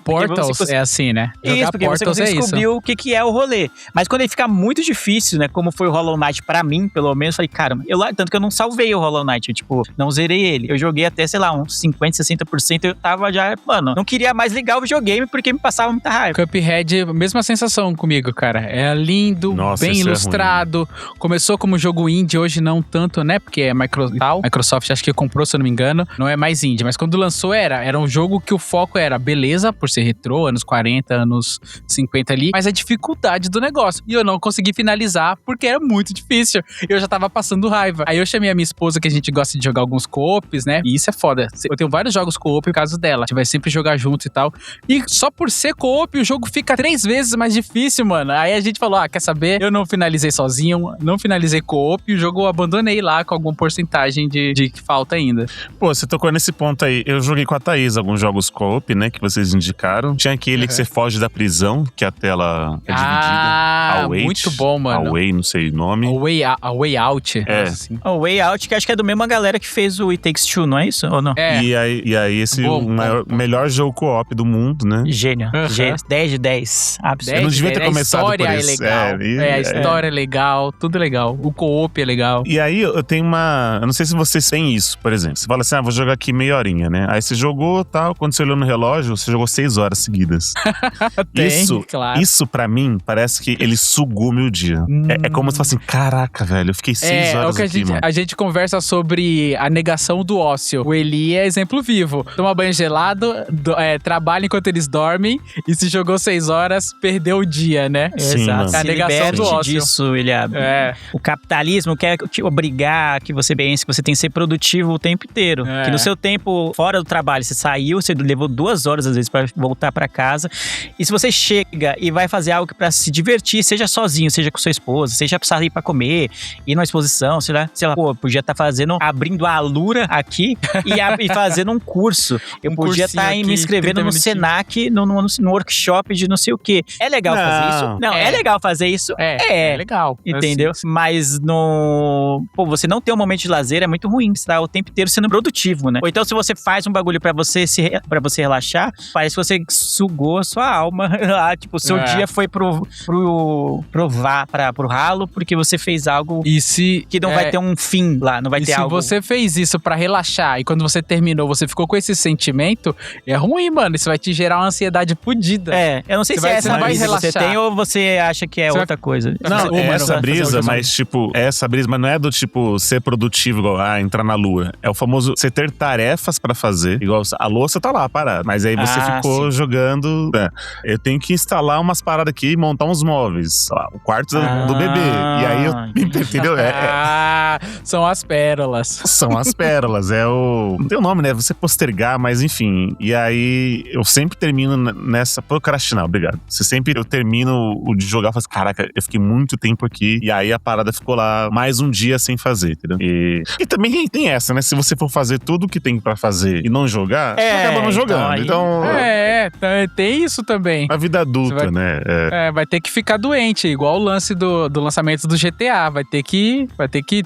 Portals é assim, né? Isso, porque você consegue descobrir o que é o rolê. Mas quando ele fica muito difícil, né? Como foi o Hollow Knight pra mim, pelo menos, falei, cara, tanto que eu não salvei o Hollow Knight, eu, não zerei ele. Eu joguei até, sei lá, uns 50%, 60%, eu tava já, mano, não queria mais ligar o videogame porque me passava muita raiva. Cuphead, mesma sensação comigo, cara. É lindo, bem ilustrado. Começou como jogo indie, hoje não tanto, né? Porque é Microsoft, acho que comprou, se eu não me engano. Não é mais indie, mas quando lançou era um jogo que o foco era beleza, por ser retrô, anos 40, anos 50 ali, mas a dificuldade do negócio. E eu não consegui finalizar porque era muito difícil. Eu já tava passando raiva. Aí eu chamei a minha esposa, que a gente gosta de jogar alguns co-ops, né? E isso é foda. Eu tenho vários jogos co-op por causa dela. A gente vai sempre jogar junto e tal. E só por ser co-op, o jogo fica 3 vezes mais difícil, mano. Aí a gente falou, quer saber? Eu não finalizei sozinho, não finalizei co-op, e o jogo eu abandonei lá com alguma porcentagem de que falta ainda. Pô, você tocou nesse ponto aí. Eu joguei com a Thaís alguns jogos co-op, né, que vocês indicaram. Tinha aquele que você foge da prisão, que a tela é dividida. Await, muito bom, mano. Away, não sei o nome. A Way Out. Assim. O Way Out, que acho que é do mesma galera que fez o It Takes Two, não é isso? Ou não? E aí esse melhor jogo co-op do mundo, né? Gênio. 10 de 10. Absurdo. Eu não devia ter começado por isso. A história é legal. A história é legal, tudo é legal. O co-op é legal. E aí eu tenho eu não sei se vocês têm isso, por exemplo. Você fala assim, vou jogar aqui meia horinha, né? Aí você jogou, tal, quando você olhou no relógio, você jogou 6 horas seguidas. Claro. Isso pra mim, parece que ele sugou meu dia. É como se fosse assim, caraca, velho, eu fiquei 6 horas aqui, mano. A gente conversa sobre a negação do ócio. O Eli é exemplo vivo. Toma banho gelado, trabalha enquanto eles dormem, e se jogou 6 horas, perdeu o dia, né? Sim, exato. A negação do ócio. Disso, Eliab. O capitalismo quer te obrigar que você pense que você tem que ser produtivo o tempo inteiro. Que no seu tempo fora do trabalho, você saiu, você levou 2 horas às vezes pra voltar pra casa. E se você chega e vai fazer algo pra se divertir, seja sozinho, seja com sua esposa, seja pra sair pra comer, ir numa exposição, sei lá, podia estar abrindo a Alura aqui e fazendo um curso. Eu podia estar me inscrevendo no Senac, no workshop de não sei o quê. É legal fazer isso? Não, é legal fazer isso? É legal. Entendeu? Assim. Mas você não ter um momento de lazer é muito ruim. Você tá o tempo inteiro sendo produtivo, né? Ou então se você faz um bagulho pra você relaxar, parece que você sugou a sua alma. Tipo, o seu dia foi pro ralo porque você fez algo que não vai ter um fim lá, não vai ter algo. Se você fez isso pra relaxar e quando você terminou, você ficou com esse sentimento, é ruim, mano. Isso vai te gerar uma ansiedade fodida. Eu não sei se é essa brisa que você tem ou você acha que é outra coisa. Não, essa brisa, mas tipo, mas não é do tipo ser produtivo igual entrar na lua. É o famoso você ter tarefas pra fazer, igual a louça tá lá parada, mas aí você ficou jogando. Eu tenho que instalar umas paradas aqui e montar uns móveis, o quarto do bebê. E aí entendeu? São as pérolas. São as pérolas, não tem o nome, né? Você postergar, mas enfim. E aí eu sempre termino nessa procrastinar, obrigado. Eu termino o de jogar e falo assim, caraca, eu fiquei muito tempo aqui e aí a parada ficou lá mais um dia sem fazer, entendeu? E também tem essa, né? Se você for fazer tudo o que tem pra fazer e não jogar, você acaba não jogando. Então tem isso também. A vida adulta, né? Vai ter que ficar doente, igual o lance do lançamento do GTA. Vai ter que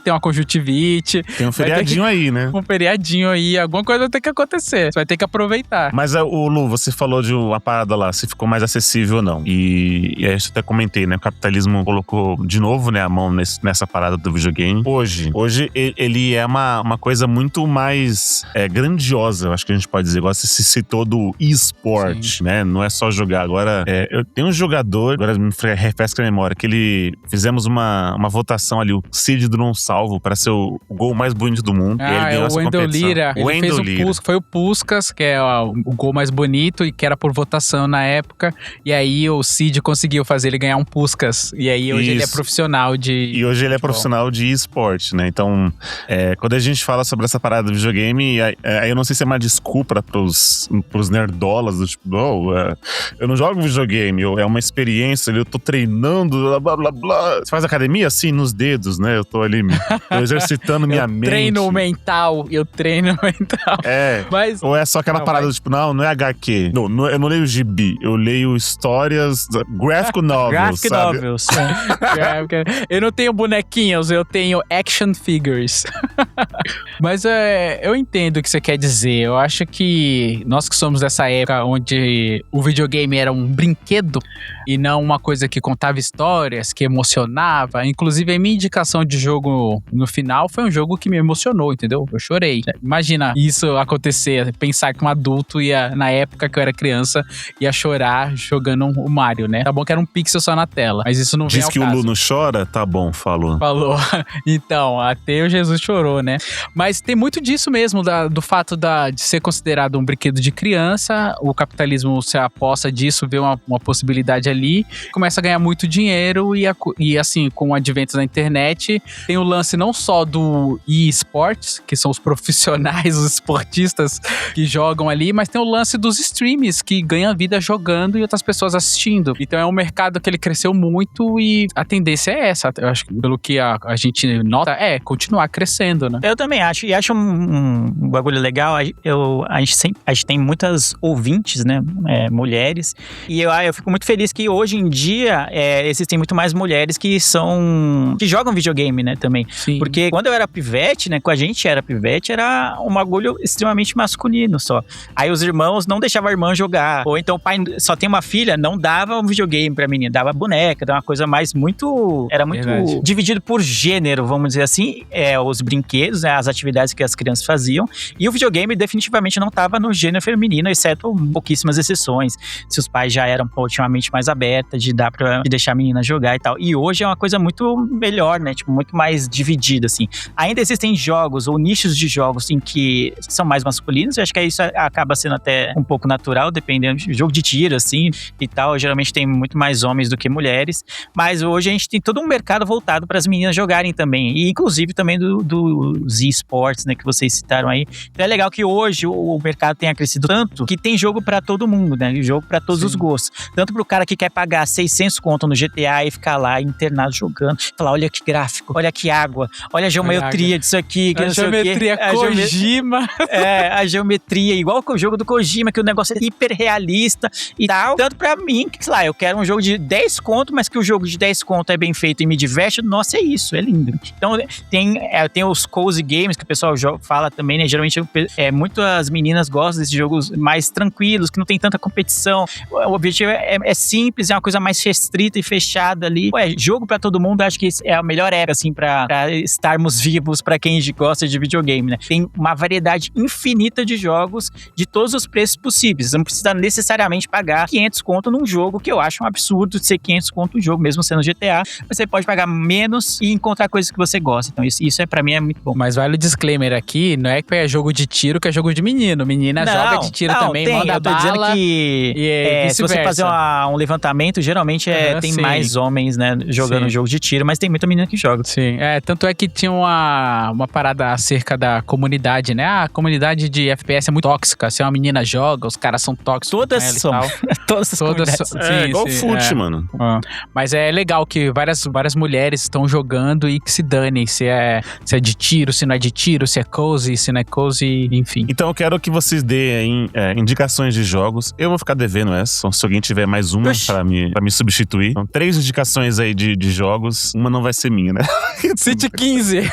ter uma conjuntivite. Tem um feriadinho aí, né? Um feriadinho aí, alguma coisa vai ter que acontecer. Você vai ter que aproveitar. Mas Lu, você falou de uma parada lá, se ficou mais acessível ou não. E aí eu até comentei, né? O capitalismo colocou de novo, né, a mão nessa parada do videogame. Hoje ele é uma coisa muito mais grandiosa, eu acho que a gente pode dizer. Agora você se citou do e-sport, né? Não é só jogar. Agora, eu tenho um jogador, agora me refresca refresca a memória, que fizemos uma votação ali, o Cid do Não Salvo, para ser o gol mais bonito do mundo. Ah, é o Wendel Lira. Ele fez foi o Puskás, que é o gol mais bonito e que era por votação na época. E aí o Cid conseguiu fazer ele ganhar um Puskás. E aí hoje ele é profissional de... E hoje ele é profissional de esporte, né? Então, quando a gente fala sobre essa parada do videogame, aí eu não sei se é uma desculpa pros nerdolas, do tipo, eu não jogo videogame, é uma experiência, eu tô treinando, blá, blá, blá, blá. Você faz academia? Assim, nos dedos, né? Eu tô ali exercitando minha mente. Eu treino mental. Mas, ou é só aquela parada, do tipo, não é HQ. Não, eu não leio gibi, eu leio histórias, graphic novels, sabe? Novels. Eu não tenho bonequinhos, eu tenho action figures. Mas eu entendo o que você quer dizer. Eu acho que nós que somos dessa época onde o videogame era um brinquedo e não uma coisa que contava histórias, que emocionava. Inclusive, a minha indicação de jogo no final foi um jogo que me emocionou, entendeu? Eu chorei. Imagina isso acontecer, pensar que um adulto na época que eu era criança, ia chorar jogando o Mario, né? Tá bom que era um pixel só na tela, mas isso não vem ao caso. Diz que o Lu não chora? Tá bom, falou. Então, até o Jesus chorou, né? Mas tem muito disso mesmo, do fato de ser considerado um brinquedo de criança, o capitalismo se aposta disso, vê uma possibilidade ali, começa a ganhar muito dinheiro e assim, com o advento da internet, tem o lance não só do eSports, que são os profissionais, os esportistas que jogam ali, mas tem o lance dos streams, que ganham vida jogando e outras pessoas assistindo. Então é um mercado que ele cresceu muito e a tendência é essa. Eu acho que pelo que a gente nota, continuar crescendo, né? Eu também acho, e acho um bagulho legal. A gente tem muitas ouvintes, né? Mulheres, e eu fico muito feliz que hoje em dia existem muito mais mulheres que jogam videogame, né? Também. Sim. Porque quando eu era pivete, né? Quando a gente era pivete, era um bagulho extremamente masculino só. Aí os irmãos não deixavam a irmã jogar, ou então o pai só tem uma filha, não dava um videogame pra menina, dava boneca, dava uma coisa mais era muito Verdade. dividido por gênero, vamos dizer assim, os brinquedos, né, as atividades que as crianças faziam, e o videogame definitivamente não estava no gênero feminino, exceto pouquíssimas exceções, se os pais já eram ultimamente mais abertos de deixar a menina jogar e tal, e hoje é uma coisa muito melhor, né, tipo, muito mais dividida, assim. Ainda existem jogos ou nichos de jogos em que são mais masculinos, eu acho que isso acaba sendo até um pouco natural, dependendo de jogo de tiro, assim, e tal, geralmente tem muito mais homens do que mulheres, mas hoje a gente tem todo um mercado voltado para as meninas jogarem também, e inclusive também dos eSports, né, que vocês citaram aí. Então é legal que hoje o mercado tenha crescido tanto que tem jogo para todo mundo, né, jogo para todos os gostos, tanto pro cara que quer pagar 600 conto no GTA e ficar lá internado jogando, falar, olha que gráfico, olha que água, olha a geometria disso aqui, que a geometria Kojima. A geometria, igual o jogo do Kojima, que o negócio é hiper realista e tal. Tanto pra mim, que sei lá, eu quero um jogo de 10 conto, mas que o jogo de 10 conto é bem feito e me diverte, nossa, é isso, é lindo. Então tem os cozy games que o pessoal fala também, né? Geralmente muitas meninas gostam desses jogos mais tranquilos, que não tem tanta competição. O objetivo é simples, é uma coisa mais restrita e fechada ali. Jogo pra todo mundo, acho que é a melhor era, assim, pra estarmos vivos, pra quem gosta de videogame, né? Tem uma variedade infinita de jogos de todos os preços possíveis. Você não precisa necessariamente pagar 500 conto num jogo, que eu acho um absurdo de ser 500 conto um jogo, mesmo sendo GTA. Você pode pagar menos e encontrar coisas que você gosta. Então isso pra mim é muito bom. Mas vale o disclaimer aqui, não é que é jogo de tiro, que é jogo de menino. Menina joga de tiro também, manda eu tô bala. Dizendo que se você fazer um levantamento, geralmente tem mais homens, né, jogando jogo de tiro, mas tem muita menina que joga. Sim, tanto é que tinha uma parada acerca da comunidade, né? A comunidade de FPS é muito tóxica. Se uma menina joga, os caras são tóxicos. Todas são. Todas igual o fute, mano. Mas é legal que várias mulheres estão jogando e que se danem se é de tiro, se não é de tiro, se é cozy, se não é cozy, enfim. Então eu quero que vocês deem indicações de jogos. Eu vou ficar devendo essa, se alguém tiver mais uma pra me substituir. Então, 3 indicações aí de jogos, uma não vai ser minha, né? City 15. City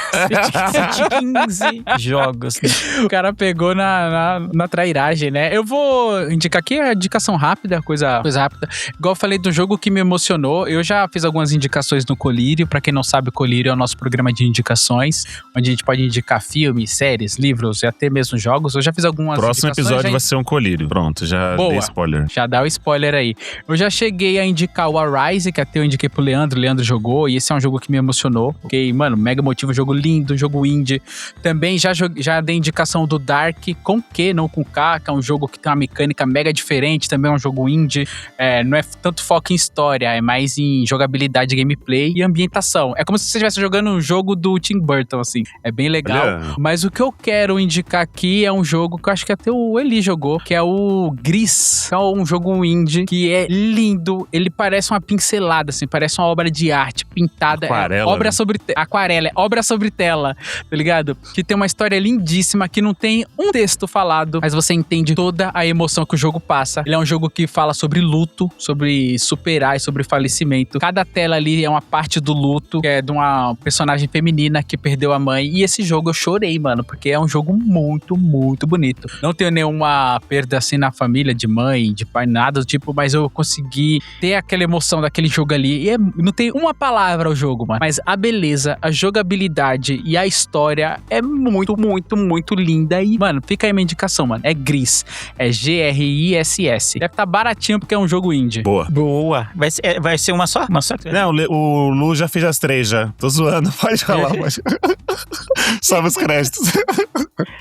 15 jogos. O cara pegou na trairagem, né? Eu vou indicar aqui a indicação rápida, coisa rápida. Igual eu falei do jogo que me emocionou, eu já fiz algumas indicações no Colírio. Pra quem não sabe, o Colírio é o nosso programa de indicações, onde a gente pode indicar filmes, séries, livros e até mesmo jogos. Eu já fiz algumas Próximo episódio já... vai ser um colírio. Pronto, já dei spoiler. Já dá o spoiler aí. Eu já cheguei a indicar o Arise, que até eu indiquei pro Leandro. O Leandro jogou, e esse é um jogo que me emocionou. Porque, mano, mega emotivo, jogo lindo, jogo indie. Também já dei indicação do Dark, com Q, não com K, que é um jogo que tem uma mecânica mega diferente. Também é um jogo indie. Não é tanto foco em história, é mais em jogabilidade, gameplay e ambientação. É como se você estivesse jogando um jogo do Tim Burton, assim. É bem legal. Olha. Mas o que eu quero indicar aqui é um jogo que eu acho que até o Eli jogou, que é o Gris. É um jogo indie que é lindo. Ele parece uma pincelada, assim, parece uma obra de arte pintada. Aquarela. Aquarela, é obra sobre tela, tá ligado? Que tem uma história lindíssima, que não tem um texto falado, mas você entende toda a emoção que o jogo passa. Ele é um jogo que fala sobre luto, sobre superar e sobre falecimento. Cada tela ali é uma parte do luto, que é de uma personagem feminina que perdeu a mãe. E esse jogo eu chorei, mano, porque é um jogo muito, muito bonito. Não tenho nenhuma perda assim na família, de mãe, de pai, nada do tipo, mas eu consegui ter aquela emoção daquele jogo ali. E não tem uma palavra ao jogo, mano. Mas a beleza, a jogabilidade e a história é muito, muito, muito linda. E, mano, fica aí minha indicação, mano. É Gris. É G-R-I-S-S. Deve estar baratinho porque é um jogo indie. Boa. Vai ser uma só? Uma só? Não, o Lu já fez as 3 já. Tô zoando, pode falar. Sobe os créditos.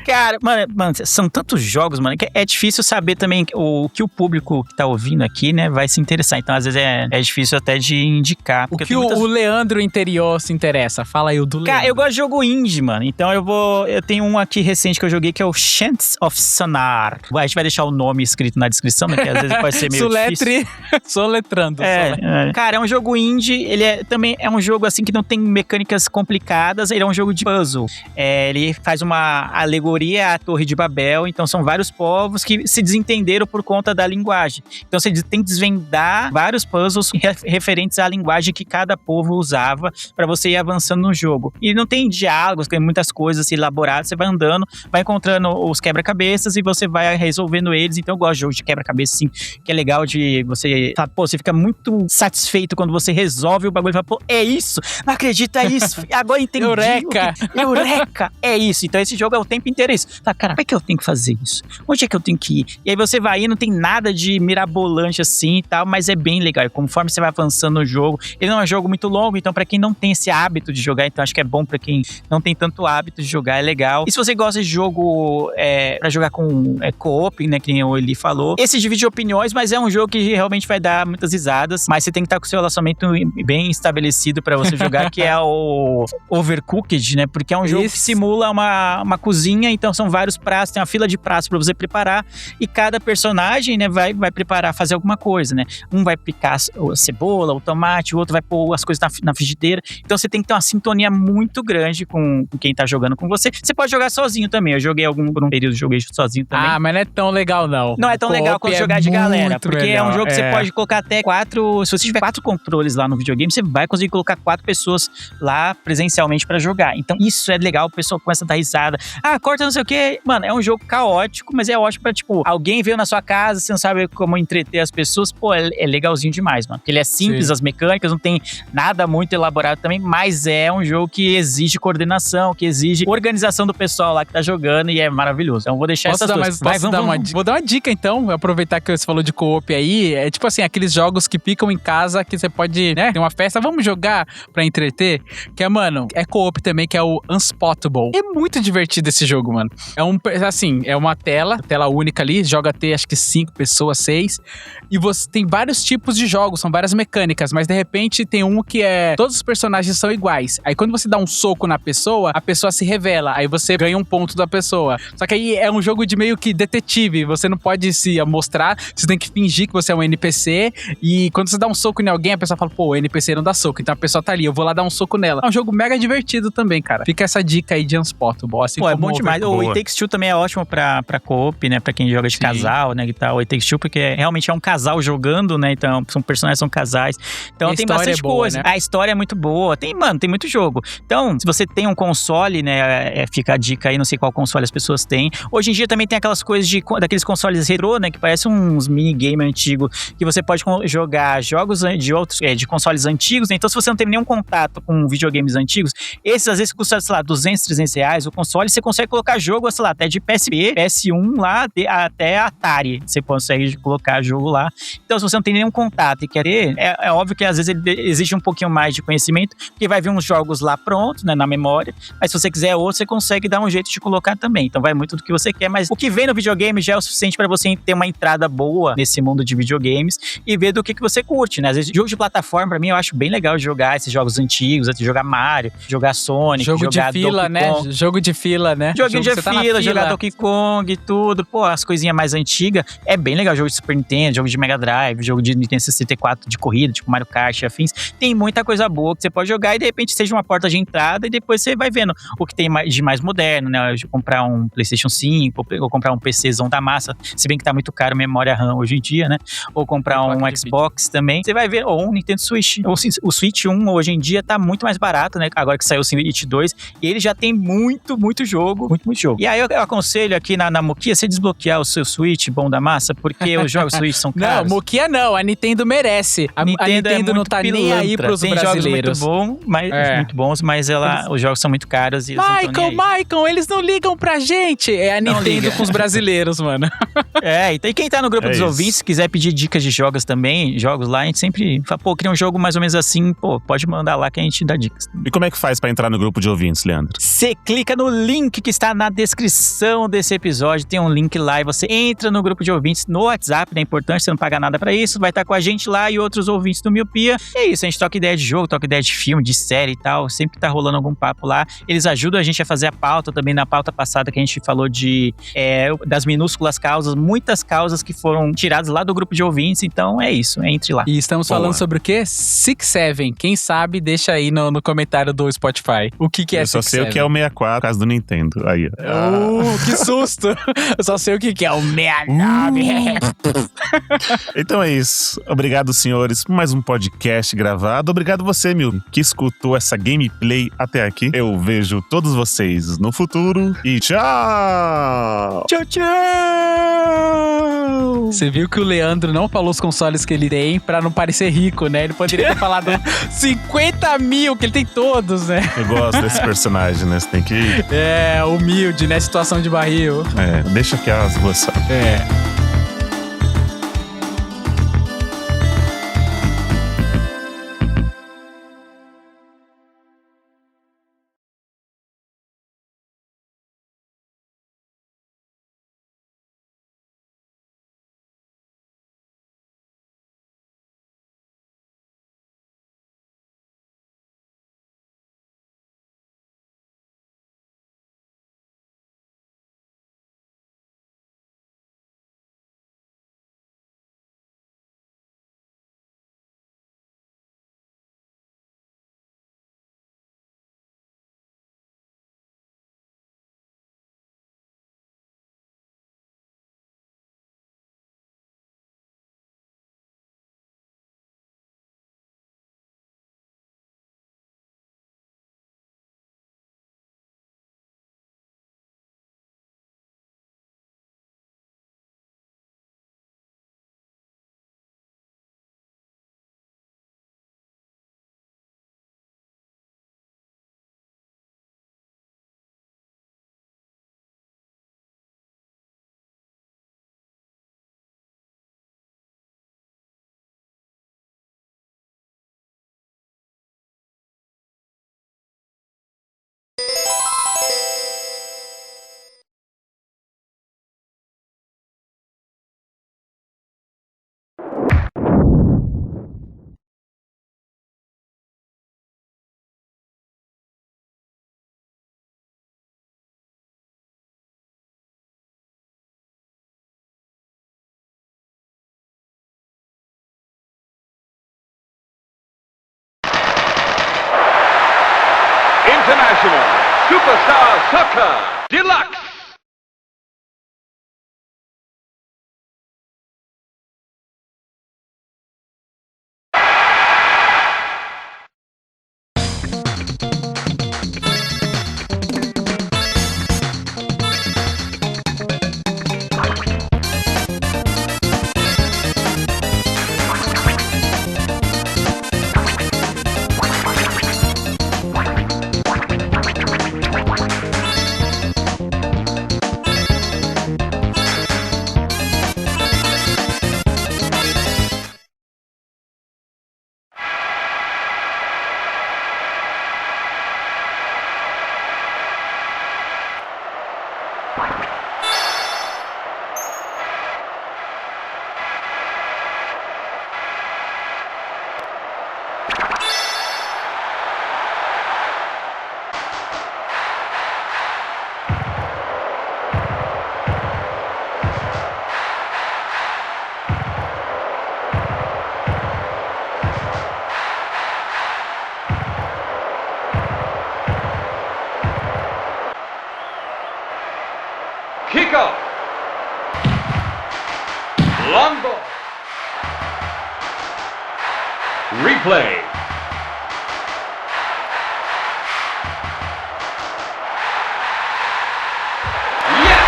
Cara, mano, são tantos jogos, mano, que é difícil saber também o que o público que tá ouvindo aqui, né, vai se interessar. Então, às vezes, é difícil até de indicar. O que o Leandro interior se interessa? Fala aí o do Leandro. Cara, eu gosto de jogo indie, mano. Então, eu tenho um aqui recente que eu joguei, que é o Chants of Sonar. A gente vai deixar o nome escrito na descrição, né, que às vezes pode ser meio difícil. Soletrando. Cara, é um jogo indie, ele também é um jogo, assim, que não tem mecânicas complicadas, ele é um jogo de puzzle. Ele faz uma alegoria à Torre de Babel, então são vários povos que se desentenderam por conta da linguagem. Então você tem que desvendar vários puzzles referentes à linguagem que cada povo usava para você ir avançando no jogo. E não tem diálogos, tem muitas coisas elaboradas, você vai andando, vai encontrando os quebra-cabeças e você vai resolvendo eles. Então eu gosto de jogos de quebra-cabeça, assim, que é legal de você... você fica muito satisfeito quando você resolve o bagulho e fala, pô, é isso? Não acredito, é isso. Agora entendi. Eureka! É isso. Então esse jogo é o tempo inteiro isso. Tá, cara, como é que eu tenho que fazer isso? Onde é que eu tenho que ir? E aí você vai ir, não tem nada de mirabolante assim e tal, mas é bem legal. E conforme você vai avançando no jogo, ele não é um jogo muito longo, então pra quem não tem esse hábito de jogar, então acho que é bom pra quem não tem tanto hábito de jogar, é legal. E se você gosta de jogo pra jogar com co-op, né, que nem o Eli falou, esse divide opiniões, mas é um jogo que realmente vai dar muitas risadas, mas você tem que estar com o seu relacionamento bem estabelecido pra você jogar, que é o Overcooked, né, porque é um jogo que simula uma cozinha, então são vários pratos, tem uma fila de pratos pra você preparar, e cada personagem, né, vai preparar, fazer alguma coisa, né, um vai picar a cebola, o tomate, o outro vai pôr as coisas na frigideira, então você tem que ter uma sintonia muito grande com quem tá jogando com você. Você pode jogar sozinho também, eu joguei por um período, joguei sozinho também. Mas não é tão legal não. Não é tão legal quanto jogar de galera, porque é um jogo que você pode colocar até 4, se você tiver 4 controles lá no videogame, você vai conseguir colocar 4 pessoas lá presencialmente pra jogar. Então isso é legal, o pessoal começa a dar risada. Corta não sei o que. Mano, é um jogo caótico, mas é ótimo pra, tipo, alguém veio na sua casa, você não sabe como entreter as pessoas, pô, é legalzinho demais, mano. Porque ele é simples, as mecânicas, não tem nada muito elaborado também, mas é um jogo que exige coordenação, que exige organização do pessoal lá que tá jogando, e é maravilhoso. Então vou deixar essas duas. Vou dar uma dica então, aproveitar que você falou de co-op aí, é tipo assim, aqueles jogos que ficam em casa, que você pode, né, ter uma festa, vamos jogar pra entreter, que é, mano, é co-op também, que é o Unspottable. É muito divertido esse jogo, mano. É uma tela única ali, joga até acho que 5 pessoas, 6, e você tem vários tipos de jogos, são várias mecânicas, mas de repente tem um que todos os personagens são iguais. Aí quando você dá um soco na pessoa, a pessoa se revela, aí você ganha um ponto da pessoa. Só que aí é um jogo de meio que detetive, você não pode se mostrar, você tem que fingir que você é um NPC, e quando você dá um soco em alguém, a pessoa fala, pô, o NPC não dá soco, então a pessoa tá ali, eu vou lá dar um soco nela. É um jogo mega divertido também, cara. Fica essa dica aí de Unspottable. Assim, pô, é bom demais. O It Takes Two também é ótimo pra co-op, né, pra quem joga de casal, né, que tá, o It Takes Two, porque realmente é um casal jogando, né, então são personagens, são casais, então tem bastante coisa. Né? A história é muito boa, tem muito jogo. Então, se você tem um console, né, fica a dica aí, não sei qual console as pessoas têm. Hoje em dia também tem aquelas coisas daqueles consoles retrô, né, que parecem uns minigame antigos, que você pode jogar jogos de outros, de consoles antigos, né? Então se você não tem nenhum contato com videogames antigos, esses às vezes custa sei lá, 200, 300 reais, o console, você consegue colocar jogo, sei lá, até de PSP, PS1 lá, até Atari. Você consegue colocar jogo lá. Então, se você não tem nenhum contato e quer ter, é óbvio que às vezes ele exige um pouquinho mais de conhecimento, porque vai vir uns jogos lá prontos, né, na memória, mas se você quiser outro, você consegue dar um jeito de colocar também. Então, vai muito do que você quer, mas o que vem no videogame já é o suficiente para você ter uma entrada boa nesse mundo de videogames e ver do que você curte, né? Às vezes, jogo de plataforma, pra mim, eu acho bem legal de jogar esses jogos antigos, jogar Mario, jogar Sonic, jogo jogar de fila, Donkey né? Kong. Jogo de fila, né? Joguinho de tá na fila, jogar Donkey Kong e tudo. Pô, as coisinhas mais antigas. É bem legal. Jogo de Super Nintendo, jogo de Mega Drive, jogo de Nintendo 64 de corrida, tipo Mario Kart e afins. Tem muita coisa boa que você pode jogar e de repente seja uma porta de entrada e depois você vai vendo o que tem de mais moderno, né? Comprar um PlayStation 5 ou comprar um PCzão da massa, se bem que tá muito caro memória RAM hoje em dia, né? Ou comprar um Xbox também. Você vai ver, ou um Nintendo Switch. O Switch 1 hoje em dia tá muito mais barato, né? Agora que saiu o Switch 2, e ele já tem muito jogo. Muito jogo. E aí eu aconselho aqui na Moquia você desbloquear o seu Switch bom da massa, porque os jogos Switch são caros. Não, Moquia não. A Nintendo merece. A Nintendo não tá nem aí pros tem brasileiros. Jogos muito bons, mas os jogos são muito caros. E Michael, eles não ligam pra gente. É a Nintendo com os brasileiros, mano. E quem tá no grupo dos ouvintes, se quiser pedir dicas de jogos também, jogos lá, a gente sempre fala, pô, cria um jogo mais ou menos assim, pô, pode mandar lá que a gente dá dicas. E como é que faz pra entrar no grupo de ouvintes, Leandro? Você clica no link que está na descrição desse episódio, tem um link lá e você entra no grupo de ouvintes no WhatsApp, né? É importante, você não paga nada pra isso, vai estar com a gente lá e outros ouvintes do Miopia. E é isso, a gente troca ideia de jogo, troca ideia de filme, de série e tal, sempre tá rolando algum papo lá. Eles ajudam a gente a fazer a pauta também. Na pauta passada que a gente falou das minúsculas causas, muitas causas que foram tiradas lá do grupo de ouvintes, então é isso, entre lá. E estamos falando sobre o quê? 6-7. Quem sabe, deixa aí no comentário do Spotify. O que é 6-7? Eu só sei o que é o 64, por causa do Nintendo. Aí. Que susto! Eu só sei o que é o 69. Então é isso. Obrigado, senhores, por mais um podcast gravado. Obrigado você, Mil, que escutou essa gameplay até aqui. Eu vejo todos vocês no futuro e tchau! Tchau, tchau! Você viu que o Leandro não falou os consoles que ele tem pra não parecer rico, né? Ele poderia ter falado 50 mil, que ele tem todos, né? Eu gosto desse personagem, né? Você tem que... humilde, né? Situação de barril. Deixa que as ruas sabem. International Superstar Soccer Deluxe. go. Long ball. Replay. Yes!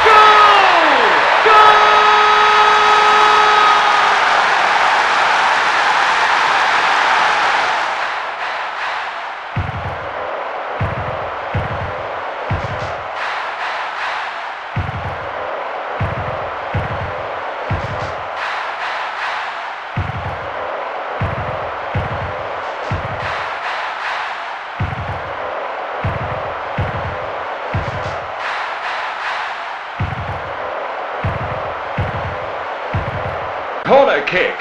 Goal! Goal! Corner kick.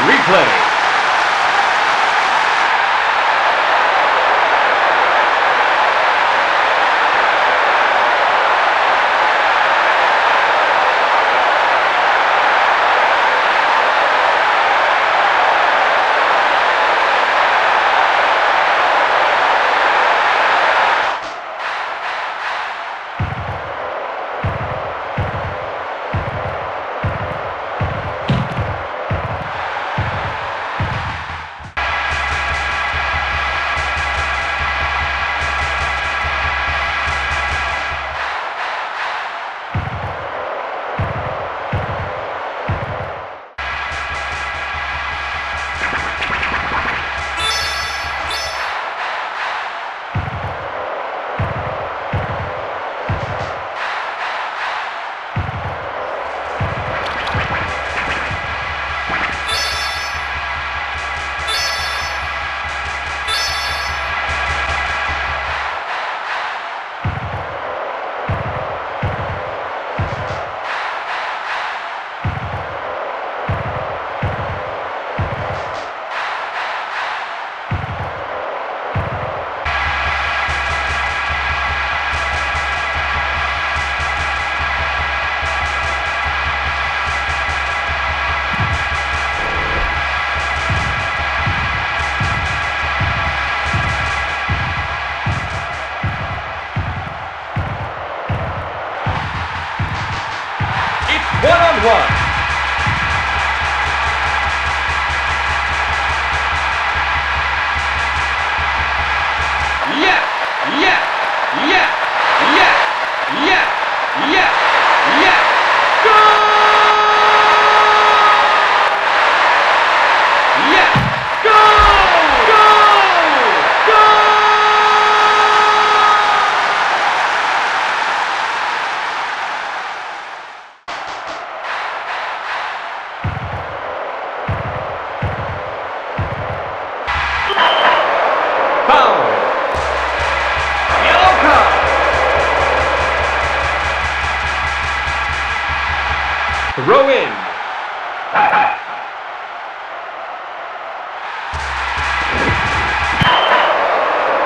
Replay. One-on-one. Yes, yes, yes, yes, yes, yes, yes. Goal! Yes, goal! Goal! Goal! Foul! Yellow card! Throw in!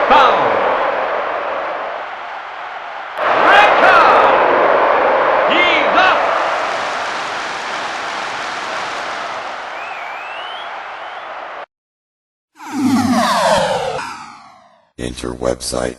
Foul! Red card! He's up! Enter website.